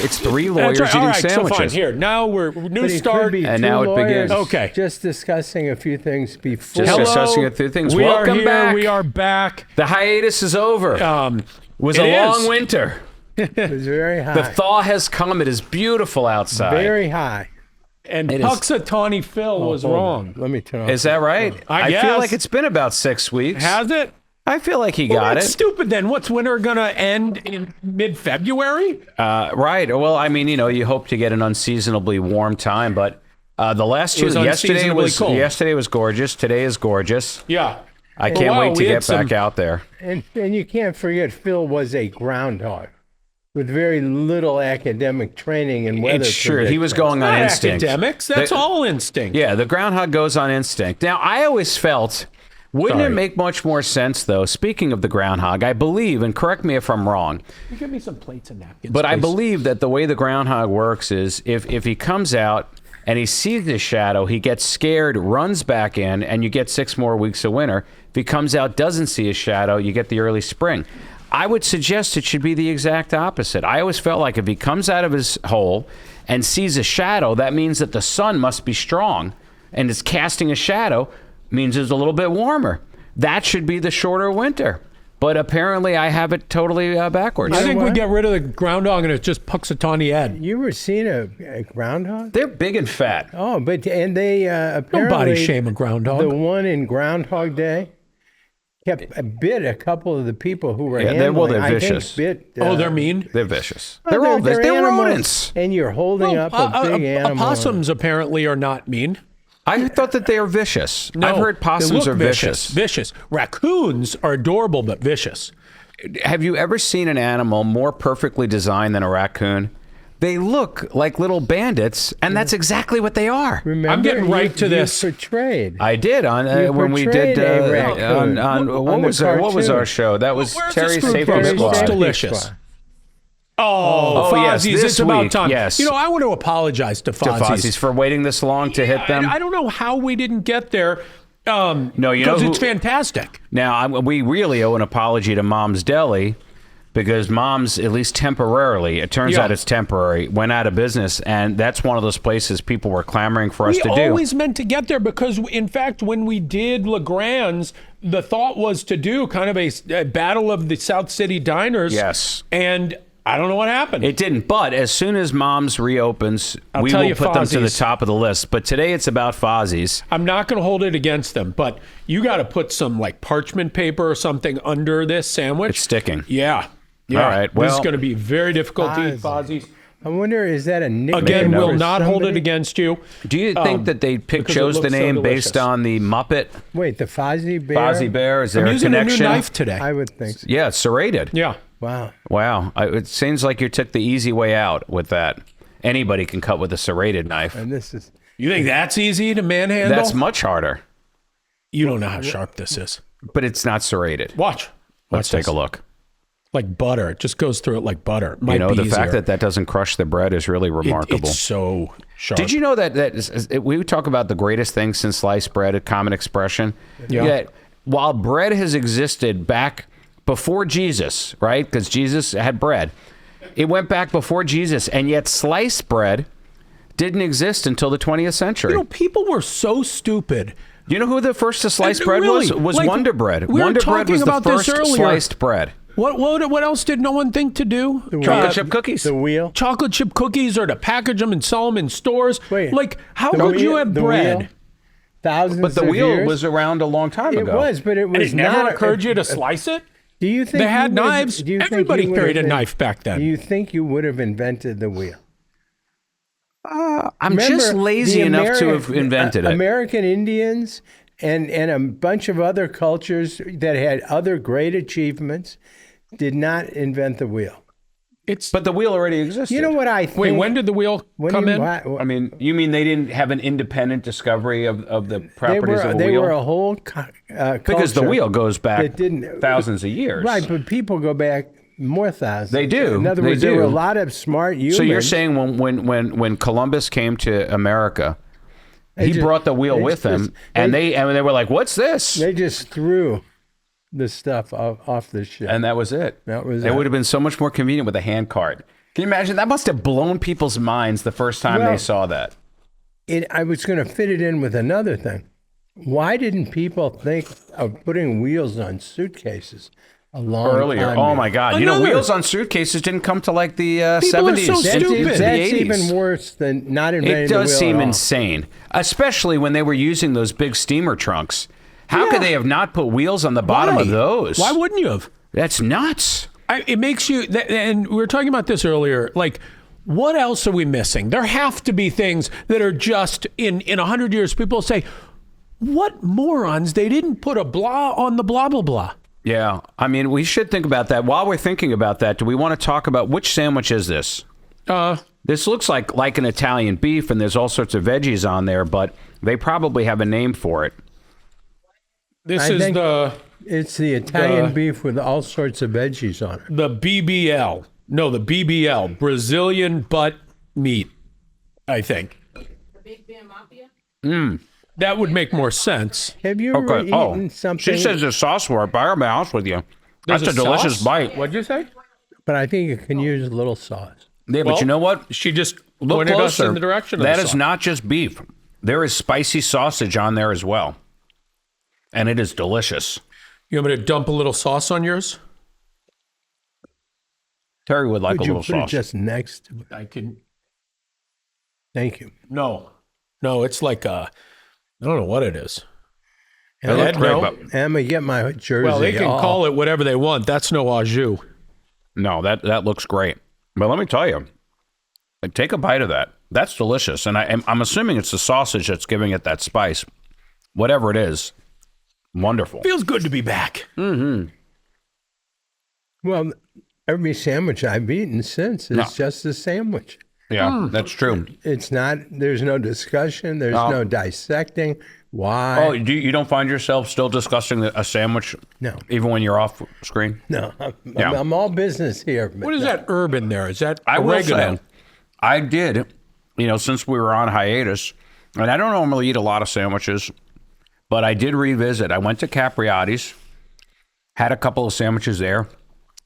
It's 3 lawyers eating All right, sandwiches. so fine. Here, now we're new But it start. could be And two now it lawyers begins. Okay. Just discussing a few things before. Just Hello, discussing a few things. We Welcome are here. back. We are back. The hiatus is over. It was it a is. long winter. It was very high. The thaw has come. It is beautiful outside. Very high. And It is- Puxatawny Phil was Hold on. wrong. Let me turn off. Is that right? I feel guess. like it's been about 6 weeks. Has it? I feel like he Well, got that's it. stupid then. What's winter going to end in mid-February? Right. Well, I mean, you hope to get an unseasonably warm time, but the last It two was unseasonably cold. yesterday was gorgeous. Today is gorgeous. Yeah. I can't wow, wait to we had get back some- out there. And you can't forget Phil was a groundhog with very little academic training in weather. It's true. He was predictions. going on Not instinct. academics. That's all instinct. Yeah, the groundhog goes on instinct. Now, I always felt, wouldn't Sorry. it make much more sense, though, speaking of the groundhog, I believe, and correct me if I'm wrong, You give me some plates and napkins. but I please. believe that the way the groundhog works is if he comes out and he sees the shadow, he gets scared, runs back in, and you get 6 more weeks of winter. If he comes out, doesn't see a shadow, you get the early spring. I would suggest it should be the exact opposite. I always felt like if he comes out of his hole and sees a shadow, that means that the sun must be strong, and it's casting a shadow, means it's a little bit warmer. That should be the shorter winter. But apparently I have it totally backwards. I think we what? get rid of the groundhog and it's just Puxatawny Ed. You ever seen a groundhog? They're big and fat. Oh, but and they apparently Don't body shame a groundhog. the one in Groundhog Day kept bit a couple of the people who were Yeah, handling. they're I think vicious. bit. Oh, they're mean? They're vicious. oh, They're animals, rodents. and you're holding up a big animal. Opossums apparently are not mean. I thought that they are vicious. No, I've heard they possums look are vicious. Vicious. Raccoons are adorable but vicious. Have you ever seen an animal more perfectly designed than a raccoon? They look like little bandits, and that's exactly what they are. Remember, I'm getting right to you this. Portrayed. I did on You when we did portrayed a raccoon on on what the was our cartoon. show? That was Where's Terry's this group Safety from? Terry's It looks Squad. Safety delicious. Squad. Oh, yes, Fozzies, this it's about week, time. yes. I want to apologize to To Fozzies. Fozzie's for waiting this long to hit them. I don't know how we didn't get there. No, you know because who- it's fantastic. Now, we really owe an apology to Mom's Deli because Mom's, at least temporarily, it turns Yeah. out it's temporary, went out of business, and that's one of those places people were clamoring for us We to do. always meant to get there because, in fact, when we did LeGrand's, the thought was to do kind of a battle of the South City diners. Yes. And I don't know what happened. It didn't, but as soon as Mom's reopens, we tell will you put them to the Fozzie's. top of the list. But today it's about Fozzie's. I'm not going to hold it against them, but you got to put some like parchment paper or something under this sandwich. It's sticking. Yeah. All right, this well- is going to be very difficult to eat, Fozzie. Fozzie's. I wonder, is that a nickname? Again, for will not hold it somebody? against you. Do you think that they because it chose the looks so name delicious. based on the Muppet Wait, the Fozzie Bear? Fozzie Bear? Is there I'm a using connection? a new knife today. I would think so. Yeah, it's serrated. Yeah. Wow. Wow. It seems like you took the easy way out with that. Anybody can cut with a serrated knife. And this is... You think that's easy to manhandle? That's much harder, You don't know how sharp this is. but it's not serrated. Watch. Let's take a look. Like butter. It just goes through it like butter. It might You know, be the fact easier. that doesn't crush the bread is really remarkable. It's so sharp. Did you know that we talk about the greatest thing since sliced bread, a common expression? Yeah. Yet, while bread has existed back before Jesus, right? Because Jesus had bread. It went back before Jesus, and yet sliced bread didn't exist until the 20th century. You know, people were so stupid. You know who the first to slice And bread really, was? Was like, Wonder Bread. we were Wonder Bread talking was the about this first earlier. sliced bread. What else did no one think to do? Chocolate chip cookies. The wheel? Chocolate chip cookies, or to package them and sell them in stores. Wait. Like, how The could you wheel- have the bread? wheel? Thousands But the of wheel years? was around a long time It ago. was, but it was And it never not... occurred to you to slice it? Do you think They had you would- knives. do you think Everybody you would carried have a knife back then. Do you think you would have invented the wheel? I'm just Remember, lazy the enough to have invented it. American Indians and a bunch of other cultures that had other great achievements did not invent the wheel. But the wheel already existed. You know what I think? Wait, when did the wheel come in? I mean, you mean they didn't have an independent discovery of the properties of a they wheel? were a whole because the culture wheel goes back that didn't thousands of years. Right, but people go back more thousands. They do. In other They words, there were a do. lot of smart humans. So you're saying when Columbus came to America, he just- brought the wheel they with just- him, and they were like, "What's this?" they just threw the stuff off the ship. And that was it. That was It it. would have been so much more convenient with a hand cart. Can you imagine? That must have blown people's minds the first time they saw that. I was going to fit it in with another thing. Why didn't people think of putting wheels on suitcases a long Earlier. time Oh ago? my God! You know, wheels on suitcases didn't come to like the People are 70s. so stupid. the That's 80s. even worse than not inventing It the does wheel seem at all. insane, especially when they were using those big steamer trunks. How could they have not put wheels on the bottom Why? of those? Why wouldn't you have? That's nuts. It makes you, and we were talking about this earlier, like, what else are we missing? There have to be things that are just, in 100 years, people say, what morons, they didn't put a blah on the blah, blah, blah. Yeah, I mean, we should think about that. While we're thinking about that, do we want to talk about which sandwich is this? This looks like an Italian beef, and there's all sorts of veggies on there, but they probably have a name for it. This is It's the Italian beef with all sorts of veggies on it. the BBL. No, the BBL, Brazilian butt meat, I think. The Big Ben Mafia? That would make more sense. Have you ever eaten something? She says there's sauce for it, but I'll be honest with you. There's That's a delicious sauce? bite. What'd you say? But I think you can use a little sauce. Yeah, but Well, you know what? She just Look pointed us closer. in the direction of That the is sauce. not just beef. There is spicy sausage on there as well. And it is delicious. You want me to dump a little sauce on yours? Terry would like Would a you little put sauce. it just next to it? I can. Thank you. No, it's like I don't know what it is. It looks Ed, great, no. but I'm going to get my jersey. Well, they can off. call it whatever they want. That's no au jus. no, that looks great. But let me tell you, like, take a bite of that. That's delicious. And I'm assuming it's the sausage that's giving it that spice. Whatever it is, wonderful. Feels good to be back. Well, every sandwich I've eaten since is No. just a sandwich. Yeah, that's true. It's not, there's no discussion, there's no dissecting. Why? Oh, you don't find yourself still discussing a sandwich? No. Even when you're off screen? No, Yeah. I'm all business here. But What is that herb in there? Is that I will oregano? say, I did, since we were on hiatus, and I don't normally eat a lot of sandwiches, but I did revisit. I went to Capriati's, had a couple of sandwiches there.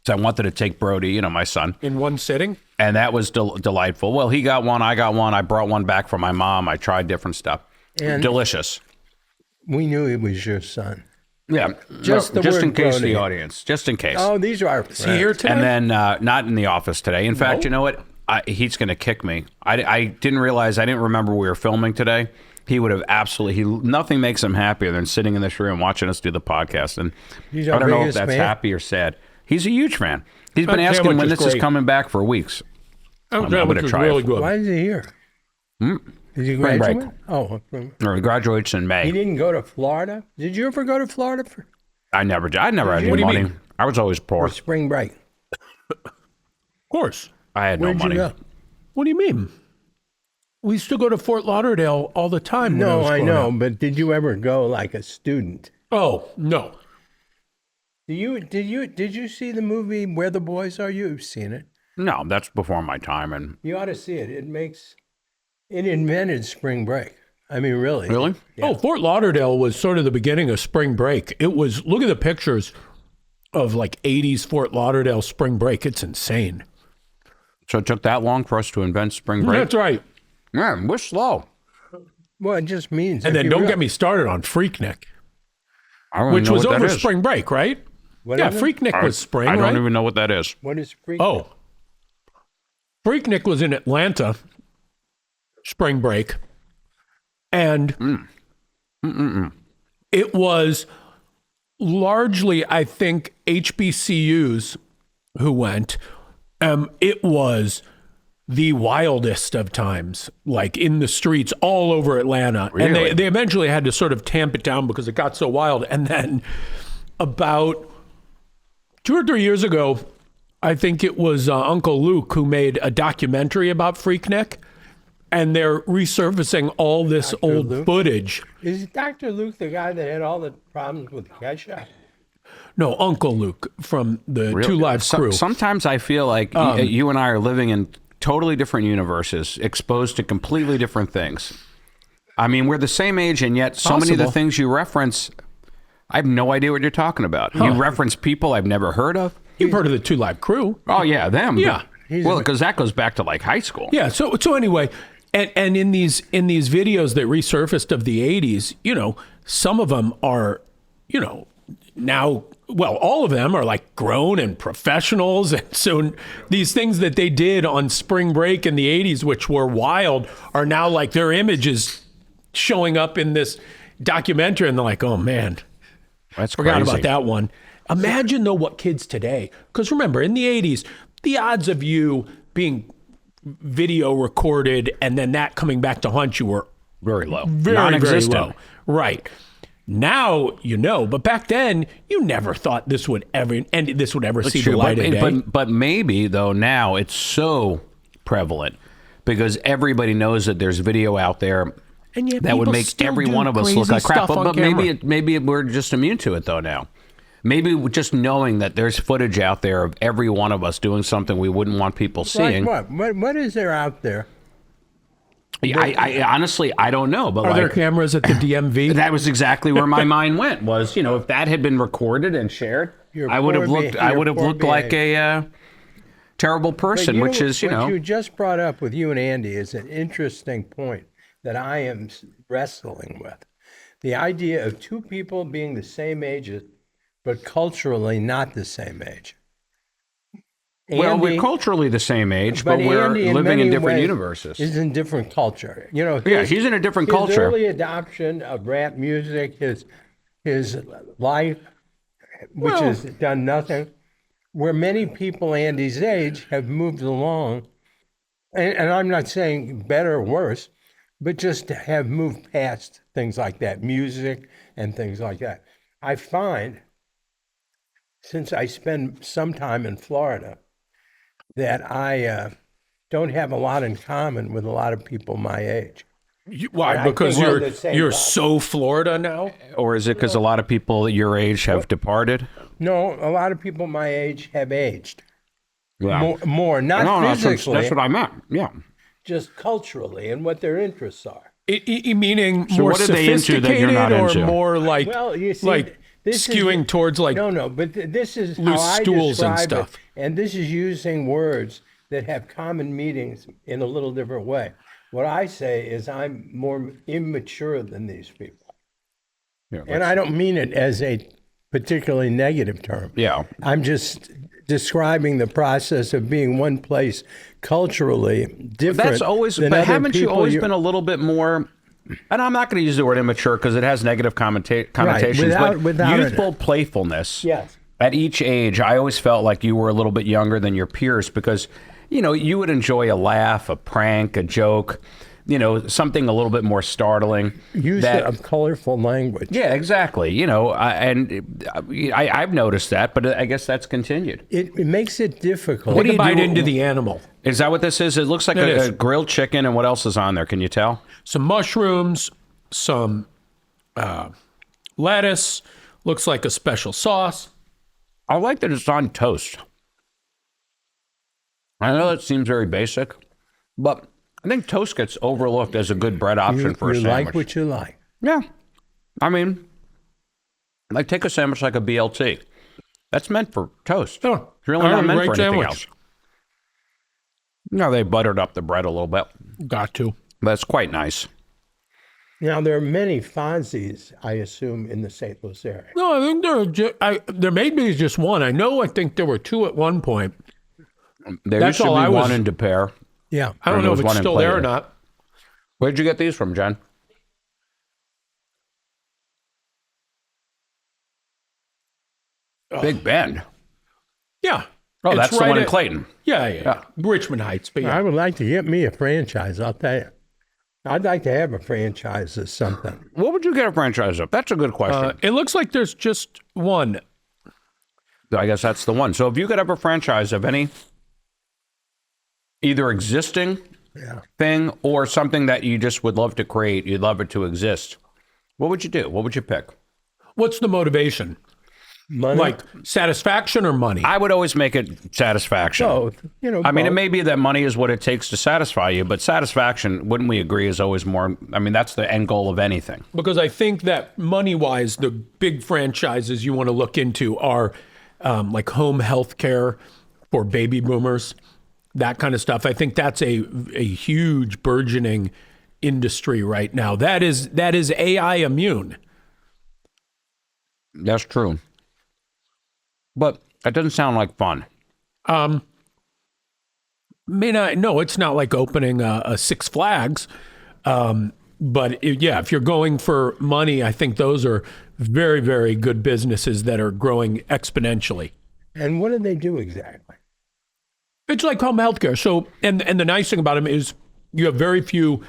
So I wanted to take Brody, my son, In one sitting? and that was delightful. Well, he got one, I got one. I brought one back for my mom. I tried different stuff. And- Delicious. We knew it was your son. Yeah, Just the just word in case Brody. the audience, just in case. Oh, these are our friends. Is he here today? And then not in the office today. In fact, you know what? He's going to kick me. I didn't realize, I didn't remember we were filming today. He would have nothing makes him happier than sitting in this room watching us do the podcast. And He's I our don't know if biggest that's fan. happy or sad. He's a huge fan. He's been That asking sandwich when is this is great. coming back for weeks. Oh, I'm that gonna was try it. really good. Why is he here? Did he Spring break. graduate? Oh, Or he graduates in he May. didn't go to Florida? Did you ever go to Florida for I never had any What do you money. mean? I was always poor. spring break? Of course. I had Where'd no money. you go? What do you mean? We used to go to Fort Lauderdale all the time. when No, was I growing know, up. but did you ever go like a student? Oh, no. Did you see the movie Where the Boys Are? You've seen it. No, that's before my time. And You ought to see it. It invented spring break. I mean, really. really, Oh, Fort Lauderdale was sort of the beginning of spring break. It was, look at the pictures of like 80s Fort Lauderdale spring break. It's insane. so it took that long for us to invent spring break. That's right. Yeah, we're slow. Well, it just means. And if then you don't real- get me started on Freaknik, I don't even which know was what over that is. spring break, right? What Yeah, is it? Freaknik was spring, I don't right? even know what that is. What is free? Oh, Freaknik was in Atlanta, spring break, and it was largely, I think, HBCUs who went. It was the wildest of times, like in the streets all over Atlanta. And Really? they eventually had to sort of tamp it down because it got so wild. And then about 2 or 3 years ago, I think it was Uncle Luke who made a documentary about Freaknik, and they're resurfacing all this old Luke? footage. Is Dr. Luke the guy that had all the problems with Kesha? No, Uncle Luke from the Really? Two Live Crew. Sometimes I feel like you and I are living in totally different universes, exposed to completely different things. I mean, we're the same age, and yet so many of the Possible. things you reference, I have no idea what you're talking about. You reference people I've never heard of. You've heard of the Two Live Crew. Oh, yeah, them. Yeah. Well, because that goes back to like high school. Yeah. So anyway, and in these videos that resurfaced of the 80s, some of them are, now, well, all of them are like grown and professionals. And so these things that they did on spring break in the 80s, which were wild, are now like their images showing up in this documentary. And they're like, oh man, That's forgot crazy. about that one. Imagine though what kids today, because remember in the 80s, the odds of you being video recorded and then that coming back to haunt you were Very low. very, very Non-existent. low. Right. Now, but back then you never thought this would ever see the light of day. But maybe, though, now it's so prevalent because everybody knows that there's video out there And yet that would people make still every do one of us look crazy like crap. stuff on But camera. maybe we're just immune to it, though, now. Maybe just knowing that there's footage out there of every one of us doing something we wouldn't want people seeing. Like what? What is there out there? I honestly, I don't know. But Are there cameras at the DMV? that was exactly where my mind went. Was if that had been recorded and shared, Your I would have poor looked. be- I your would have poor looked like a terrible person, which is what you just brought up with you and Andy is an interesting point that I am wrestling with. The idea of two people being the same age, but culturally not the same age. Well, we're Andy- culturally the same age, but we're Andy, living in many different ways, universes. Is in different culture. Yeah, he's in a different his culture. early adoption of rap music, his life, which has done nothing, where many people Andy's age have moved along, and I'm not saying better or worse, but just have moved past things like that, music and things like that. I find, since I spend some time in Florida, that I don't have a lot in common with a lot of people my age. Why? I Because think we're the same you're level. so Florida now? Or is it because a lot of people your age have departed? No, a lot of people my age have aged. Yeah. More, not No, physically, that's what I meant. Yeah. just culturally and what their interests are. Meaning So more what are they into that you're sophisticated not or into? more like, Well, you see, like this is- skewing towards like No, but this is how loose I stools and describe stuff. it, and this is using words that have common meanings in a little different way. What I say is I'm more immature than these people, Yeah. and I don't mean it as a particularly negative term. Yeah. I'm just describing the process of being one place culturally different. That's always, than but other haven't you people always been a little bit more, and I'm not going to use the word immature because it has negative connotations, but without it. youthful playfulness. Yes. At each age, I always felt like you were a little bit younger than your peers because, you would enjoy a laugh, a prank, a joke, something a little bit more startling. use of colorful language. Yeah, exactly. I've noticed that, but I guess that's continued. It makes it difficult. what do you bite do- into the animal? Is that what this is? It looks like It is. a grilled chicken, and what else is on there? Can you tell? Some mushrooms, some lettuce, looks like a special sauce. I like that it's on toast. I know that seems very basic, but I think toast gets overlooked as a good bread option for a you sandwich. like what you like. Yeah. I mean, like take a sandwich like a BLT. That's meant for toast. Oh, It's really not meant great for anything sandwich. else. They buttered up the bread a little bit. Got to. That's quite nice. Now, there are many Fozzies, I assume, in the St. Louis area. No, I think there may be just one. I think there were two at one point. There That's used to all be I was- one in De Pere. Yeah. I don't And know there if was it's one in still there or Plato. not. Where'd you get these from, Jen? Big Bend. Yeah. Oh, It's that's the right one in at- Clayton. Yeah. Richmond Heights. But yeah. I would like to get me a franchise, I'll tell you. I'd like to have a franchise or something. What would you get a franchise of? That's a good question. It looks like there's just one. I guess that's the one. So if you could have a franchise of any either existing thing or something that you just would love to create, you'd love it to exist, what would you do? What would you pick? What's the motivation? Money? Like satisfaction or money? I would always make it satisfaction. Both. I mean, it both. may be that money is what it takes to satisfy you, but satisfaction, wouldn't we agree, is always more, I mean, that's the end goal of anything. Because I think that money-wise, the big franchises you want to look into are like home health care for baby boomers. that kind of stuff. I think that's a huge burgeoning industry right now. That is AI immune. That's true. But that doesn't sound like fun. No, it's not like opening a Six Flags. But if you're going for money, I think those are very, very good businesses that are growing exponentially. And what do they do exactly? It's like home healthcare. So, and the nice thing about them is you have very few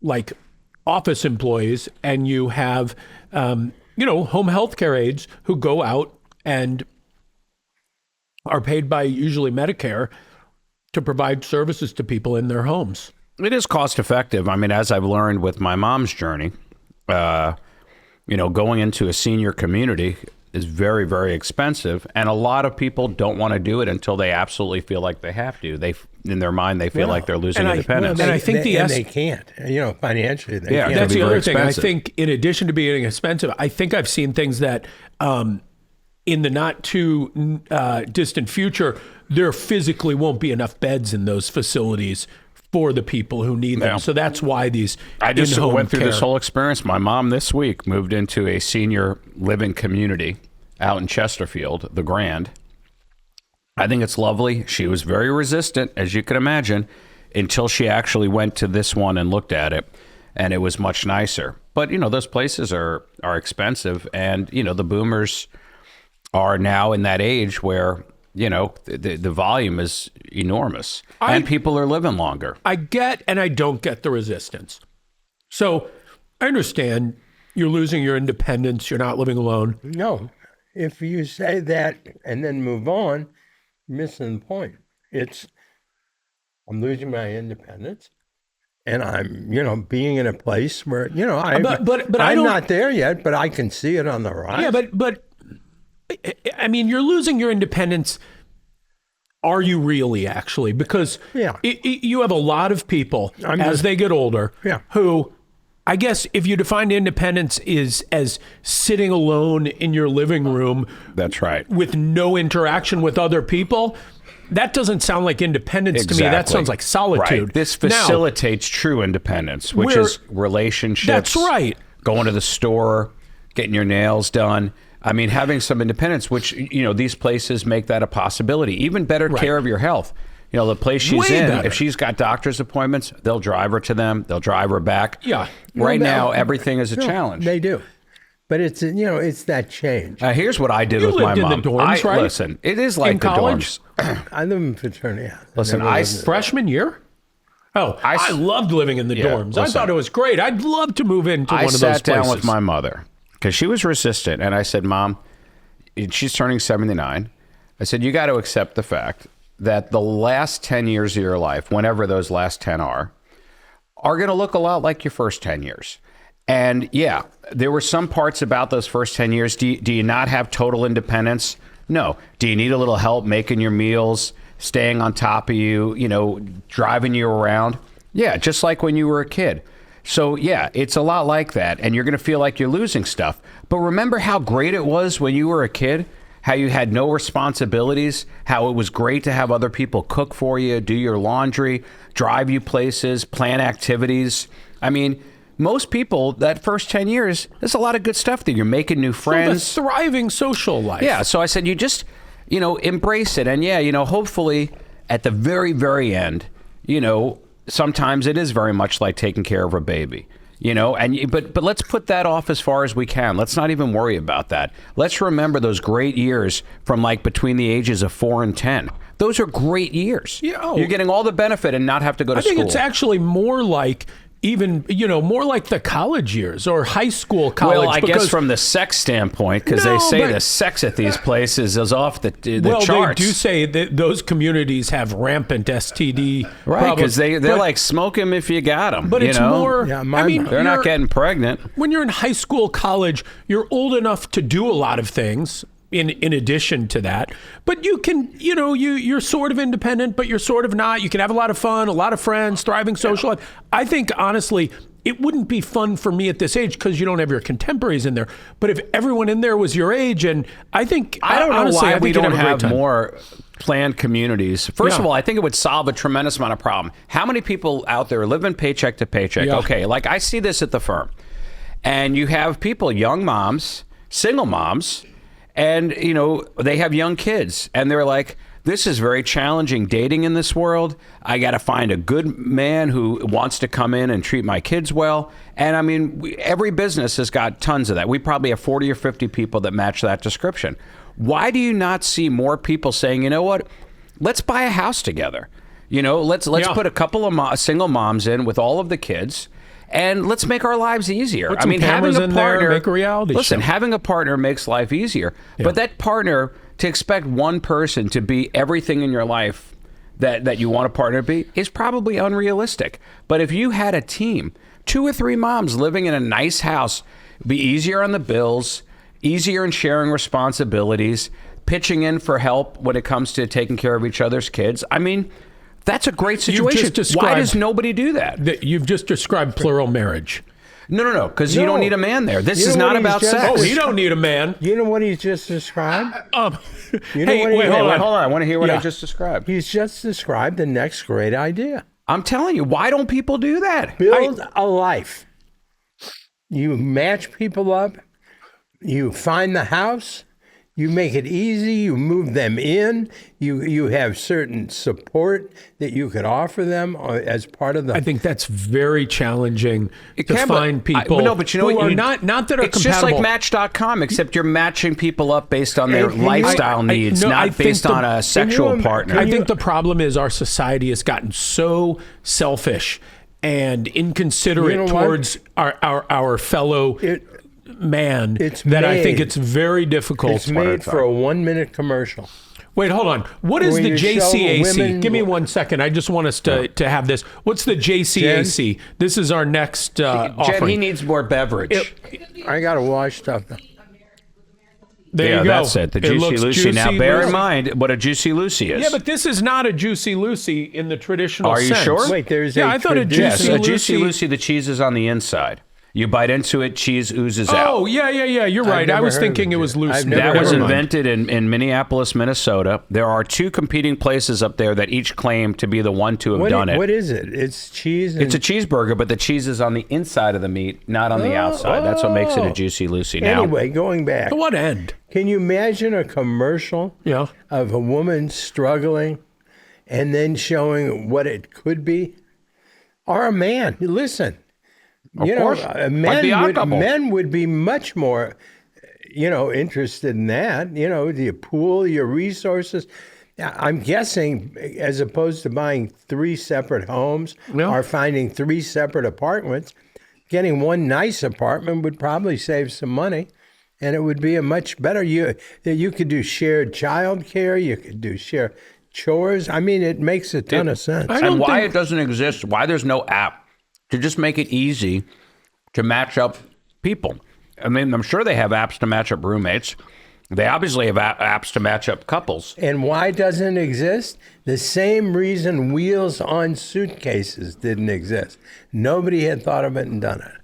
like office employees, and you have, home healthcare aides who go out and are paid by usually Medicare to provide services to people in their homes. It is cost effective. I mean, as I've learned with my mom's journey, going into a senior community is very, very expensive. And a lot of people don't want to do it until they absolutely feel like they have to. In their mind, they feel like they're losing independence. I think they can't, financially. They can't. That's the other thing. Expensive. I think in addition to being expensive, I think I've seen things that in the not too distant future, there physically won't be enough beds in those facilities for the people who need them. So that's why these I just in-home went through care. this whole experience. My mom this week moved into a senior living community out in Chesterfield, the Grand. I think it's lovely. She was very resistant, as you can imagine, until she actually went to this one and looked at it, and it was much nicer. But, those places are expensive, and, the boomers are now in that age where, the volume is enormous, and people are living longer. I get and I don't get the resistance. So I understand you're losing your independence. You're not living alone. No. If you say that and then move on, you're missing the point. I'm losing my independence, and I'm, being in a place where, I'm not there yet, but I can see it on the rise. Yeah, but I mean, you're losing your independence. Are you really actually? Because you have a lot of people as they get older who, I guess if you define independence is as sitting alone in your living room. That's right. With no interaction with other people. That doesn't sound like independence to me. That sounds like solitude. Right. This facilitates true independence, which is relationships. That's right. Going to the store, getting your nails done. I mean, having some independence, which, these places make that a possibility. Even better care of your health. The place she's in, if she's got doctor's appointments, they'll drive her to them. They'll drive her back. Yeah. Right now, everything is a challenge. They do. But it's that change. Here's what I did with my mom. You lived in the dorms, right? Listen, it is like in the college? dorms. I live in fraternity. Listen, freshman year? Oh, I loved living in the dorms. I thought it was great. I'd love to move into one of those places. I sat down with my mother because she was resistant. And I said, Mom, she's turning 79. I said, you got to accept the fact that the last 10 years of your life, whenever those last 10 are going to look a lot like your first 10 years. And there were some parts about those first 10 years. Do you not have total independence? No. Do you need a little help making your meals, staying on top of you, driving you around? Yeah, just like when you were a kid. So, it's a lot like that. And you're going to feel like you're losing stuff. But remember how great it was when you were a kid? How you had no responsibilities? How it was great to have other people cook for you, do your laundry, drive you places, plan activities. I mean, most people, that first 10 years, there's a lot of good stuff there. You're making new friends. So the thriving social life. Yeah, so I said, you just, embrace it. And hopefully at the very, very end, sometimes it is very much like taking care of a baby. But let's put that off as far as we can. Let's not even worry about that. Let's remember those great years from like between the ages of 4 and 10. Those are great years. You're getting all the benefit and not have to go to school. I think it's actually more like more like the college years or high school college. Well, I guess from the sex standpoint, because they say the sex at these places is off the charts. Well, they do say that those communities have rampant STD right, because they're like, smoke them if you got them. But it's more, they're not getting pregnant. When you're in high school, college, you're old enough to do a lot of things. In addition to that, but you can, you're sort of independent, but you're sort of not. You can have a lot of fun, a lot of friends, thriving social life. I think, honestly, it wouldn't be fun for me at this age because you don't have your contemporaries in there. But if everyone in there was your age, and I don't know why we don't have more planned communities. First of Yeah. all, I think it would solve a tremendous amount of problem. How many people out there living paycheck to paycheck? Yeah. Okay, like I see this at the firm. And you have people, young moms, single moms, and they have young kids, and they're like, this is very challenging dating in this world. I got to find a good man who wants to come in and treat my kids well. And I mean, every business has got tons of that. We probably have 40 or 50 people that match that description. Why do you not see more people saying, you know what, let's buy a house together? Let's put a couple of single moms in with all of the kids. And let's make our lives easier. Put some cameras in there, make a reality listen, show. having a partner makes life easier. Yeah. But that partner, to expect one person to be everything in your life that you want a partner to be, is probably unrealistic. But if you had a team, 2 or 3 moms living in a nice house, it'd be easier on the bills, easier in sharing responsibilities, pitching in for help when it comes to taking care of each other's kids. I mean, that's a great situation. Why does nobody do that? You've just described plural marriage. No, because you don't need a man there. This is not about sex. Oh, you don't need a man. You know what he's just described? Hold on. I want to hear what I just described. He's just described the next great idea. I'm telling you, why don't people do that? Build a life. You match people up. You find the house. You make it easy. You move them in. You have certain support that you could offer them as part of the. I think that's very challenging to find people. But you know who what? Are not that are it's compatible. just like Match.com, except you're matching people up based on their lifestyle needs, not based on a sexual partner. I think the problem is our society has gotten so selfish and inconsiderate towards our fellow. Man, I think it's very difficult. It's made for a 1-minute commercial. Wait, hold on. What is the JCAC? Give me 1 second. I just want us to have this. What's the JCAC? Jen? This is our next offering. Jen, he needs more beverage. I got to wash stuff. There you go. That's it. The Juicy Lucy. Now, bear in mind what a Juicy Lucy is. Yeah, but this is not a Juicy Lucy in the traditional sense. Are you sure? Wait, there's I thought a Juicy Lucy, the cheese is on the inside. You bite into it, cheese oozes out. Oh, yeah. You're right. I was thinking it was loose. That was invented in Minneapolis, Minnesota. There are 2 competing places up there that each claim to be the one to have done it. What is it? It's cheese? It's a cheeseburger, but the cheese is on the inside of the meat, not on the outside. That's what makes it a Juicy Lucy. Now, anyway, going back. To what end? Can you imagine a commercial of a woman struggling and then showing what it could be? Or a man. Listen. Of course. Men would be much more, interested in that. You pool your resources. I'm guessing, as opposed to buying 3 separate homes or finding 3 separate apartments, getting one nice apartment would probably save some money, and it would be a much better. You could do shared child care. You could do shared chores. I mean, it makes a ton of sense. And why it doesn't exist, why there's no app to just make it easy to match up people. I mean, I'm sure they have apps to match up roommates. They obviously have apps to match up couples. And why doesn't it exist? The same reason wheels on suitcases didn't exist. Nobody had thought of it and done it.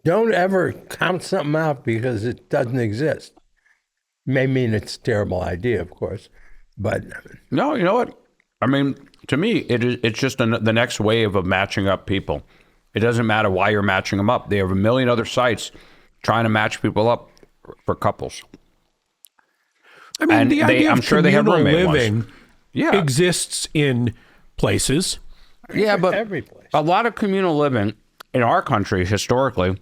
Don't ever count something out because it doesn't exist. May mean it's a terrible idea, of course, but... No, you know what? I mean, to me, it's just the next wave of matching up people. It doesn't matter why you're matching them up. They have a million other sites trying to match people up for couples. I mean, the idea of communal living Yeah. exists in places. Yeah, but every place. A lot of communal living in our country historically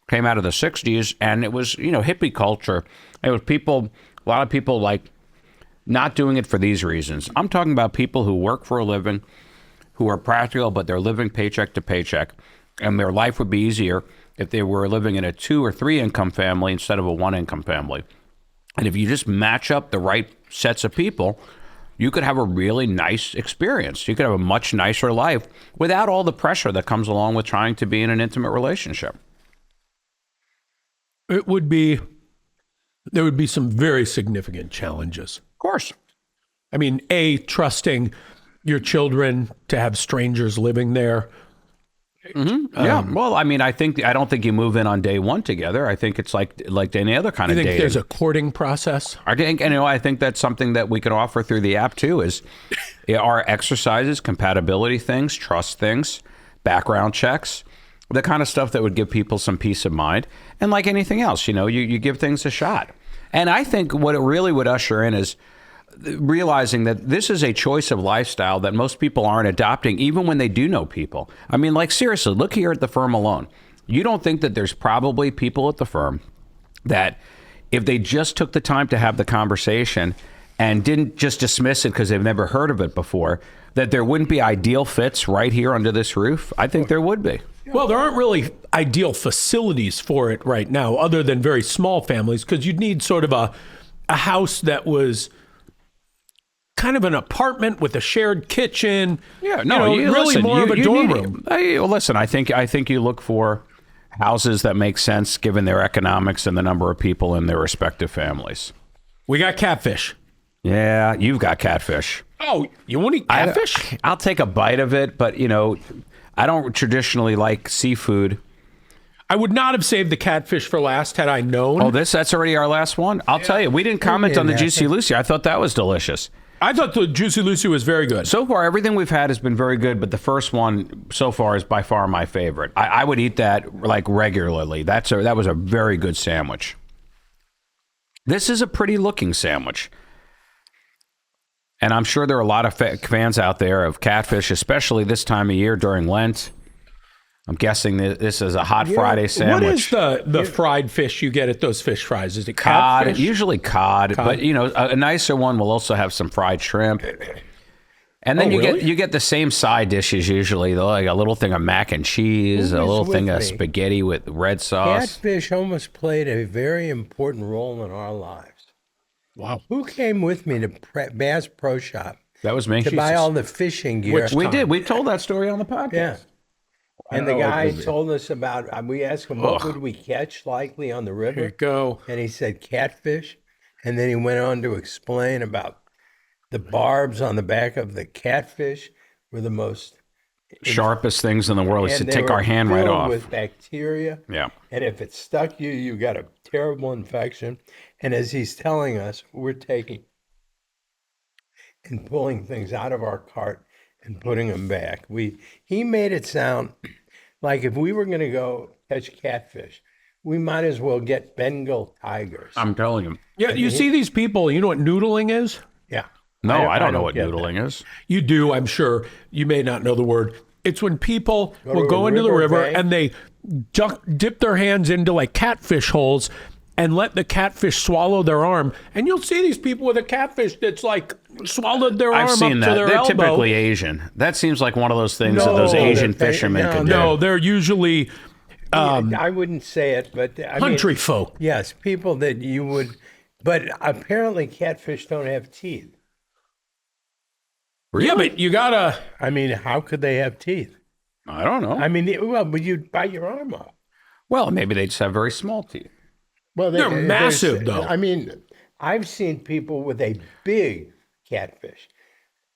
came out of the 60s, and it was, you know, hippie culture. It was people, a lot of people like not doing it for these reasons. I'm talking about people who work for a living, who are practical, but they're living paycheck to paycheck, and their life would be easier if they were living in a 2 or 3 income family instead of a 1 income family. And if you just match up the right sets of people, you could have a really nice experience. You could have a much nicer life without all the pressure that comes along with trying to be in an intimate relationship. There would be some very significant challenges. Of course. I mean, trusting your children to have strangers living there. Yeah. Well, I mean, I don't think you move in on day one together. I think it's like any other kind You of think dating. there's a courting process? I think, I think that's something that we can offer through the app too. Is our exercises, compatibility things, trust things, background checks, the kind of stuff that would give people some peace of mind. And like anything else, you give things a shot. And I think what it really would usher in is realizing that this is a choice of lifestyle that most people aren't adopting, even when they do know people. I mean, like, seriously, look here at the firm alone. You don't think that there's probably people at the firm that if they just took the time to have the conversation and didn't just dismiss it because they've never heard of it before, that there wouldn't be ideal fits right here under this roof? I think there would be. Well, there aren't really ideal facilities for it right now, other than very small families, because you'd need sort of a house that was kind of an apartment with a shared kitchen. Yeah, no, really more of a dorm room. Listen, I think you look for houses that make sense given their economics and the number of people in their respective families. We got catfish. Yeah, you've got catfish. Oh, you want to eat catfish? I'll take a bite of it, but I don't traditionally like seafood. I would not have saved the catfish for last had I known. Oh, that's already our last one? I'll tell you, we didn't comment on the Juicy Lucy. I thought that was delicious. I thought the Juicy Lucy was very good. So far, everything we've had has been very good, but the first one so far is by far my favorite. I would eat that like regularly. That was a very good sandwich. This is a pretty looking sandwich. And I'm sure there are a lot of fans out there of catfish, especially this time of year during Lent. I'm guessing that this is a hot Friday sandwich. What is the fried fish you get at those fish fries? Is it cod? catfish? Usually cod, but a nicer one will also have some fried shrimp. And then you get the same side dishes usually, like a little thing of mac and cheese, a little thing of spaghetti with red sauce. Catfish almost played a very important role in our lives. Wow. Who came with me to Bass Pro Shop? That was me. To buy all the fishing gear. We did. We told that story on the podcast. Yeah. And the guy told us about, we asked him, what would we catch likely on the river? Here you go. And he said catfish. And then he went on to explain about the barbs on the back of the catfish were the most sharpest things in the world. He said, take our hand right off. With bacteria. Yeah. And if it stuck you, you got a terrible infection. And as he's telling us, we're taking and pulling things out of our cart and putting them back. He made it sound like if we were going to go catch catfish, we might as well get Bengal tigers. I'm telling him. Yeah, you see these people, you know what noodling is? Yeah. No, I don't know what noodling is. You do, I'm sure. You may not know the word. It's when people will go into the river and they dip their hands into like catfish holes and let the catfish swallow their arm. And you'll see these people with a catfish that's like swallowed their arm up to their elbow. They're typically Asian. That seems like one of those things that those Asian fishermen can do. No, they're usually I wouldn't say it, but country folk. Yes, people that you would, but apparently catfish don't have teeth. Really? Yeah, but you gotta. I mean, how could they have teeth? I don't know. I mean, but you'd bite your arm off. Well, maybe they just have very small teeth. Well, they're massive, though. I mean, I've seen people with a big catfish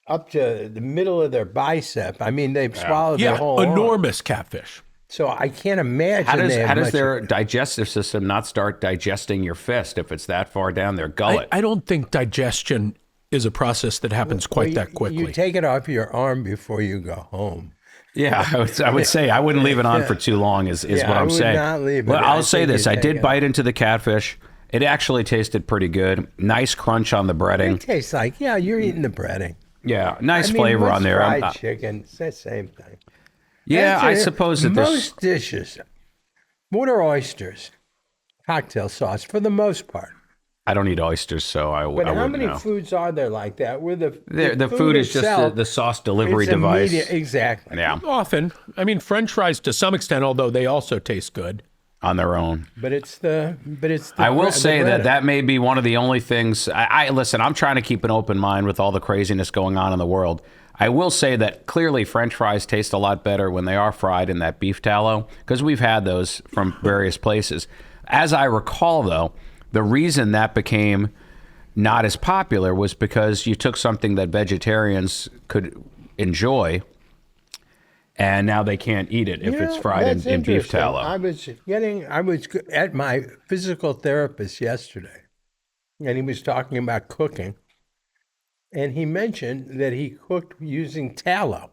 up to the middle of their bicep. I mean, they've swallowed their whole enormous catfish. So I can't imagine. How does their digestive system not start digesting your fist if it's that far down their gullet? I don't think digestion is a process that happens quite that quickly. You take it off your arm before you go home. Yeah, I would say I wouldn't leave it on for too long is what I'm saying. I would not leave it. Well, I'll say this. I did bite into the catfish. It actually tasted pretty good. Nice crunch on the breading. It tastes like, you're eating the breading. Yeah, nice flavor on there. Fried chicken, it's the same thing. Yeah, I suppose that most dishes, what are oysters? Cocktail sauce for the most part. I don't eat oysters, so I wouldn't know. But how many foods are there like that? Where the food is just the sauce delivery device. Exactly. Yeah. Often. I mean, French fries to some extent, although they also taste good. On their own. But it's the I will say that may be one of the only things. Listen, I'm trying to keep an open mind with all the craziness going on in the world. I will say that clearly French fries taste a lot better when they are fried in that beef tallow, because we've had those from various places. As I recall, though, the reason that became not as popular was because you took something that vegetarians could enjoy and now they can't eat it if it's fried That's in beef interesting. tallow. I was at my physical therapist yesterday, and he was talking about cooking, and he mentioned that he cooked using tallow.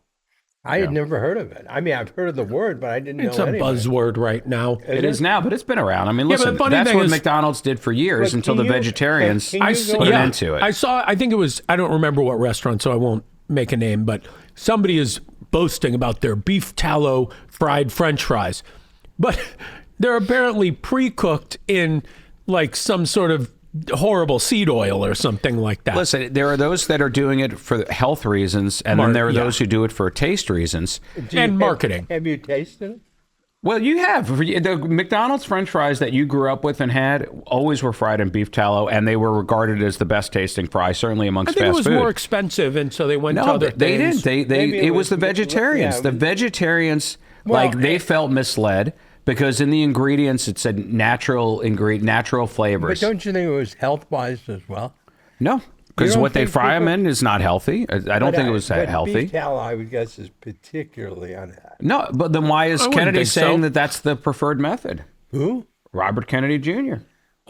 I had never heard of it. I mean, I've heard of the word, but I didn't It's know a anything. buzzword right now. It is now, but it's been around. I mean, Yeah, but listen, the funny that's thing what is- McDonald's did for years But until can the you- vegetarians can you go- put Yeah. an end to it. I saw, I think it was, I don't remember what restaurant, so I won't make a name, but somebody is boasting about their beef tallow fried French fries. But they're apparently pre-cooked in like some sort of horrible seed oil or something like that. Listen, there are those that are doing it for health reasons, and then there are yeah. those who do it for taste reasons. And marketing. Have you tasted it? Well, you have. The McDonald's French fries that you grew up with and had always were fried in beef tallow, and they were regarded as the best tasting fry, certainly I amongst think it fast was food. more expensive, and so they went to No, other they things. didn't. Maybe It was the yeah, vegetarians. it The was- vegetarians, Well, they felt misled because in the ingredients it said natural But flavors. don't you think it was health-wise as well? No, because don't what they think fry them people- in is not healthy. I don't think it was but healthy. Beef tallow, I would guess, is particularly unhealthy. No, but then why is wouldn't Kennedy think so. saying that that's the preferred method? Who? Robert Kennedy Jr.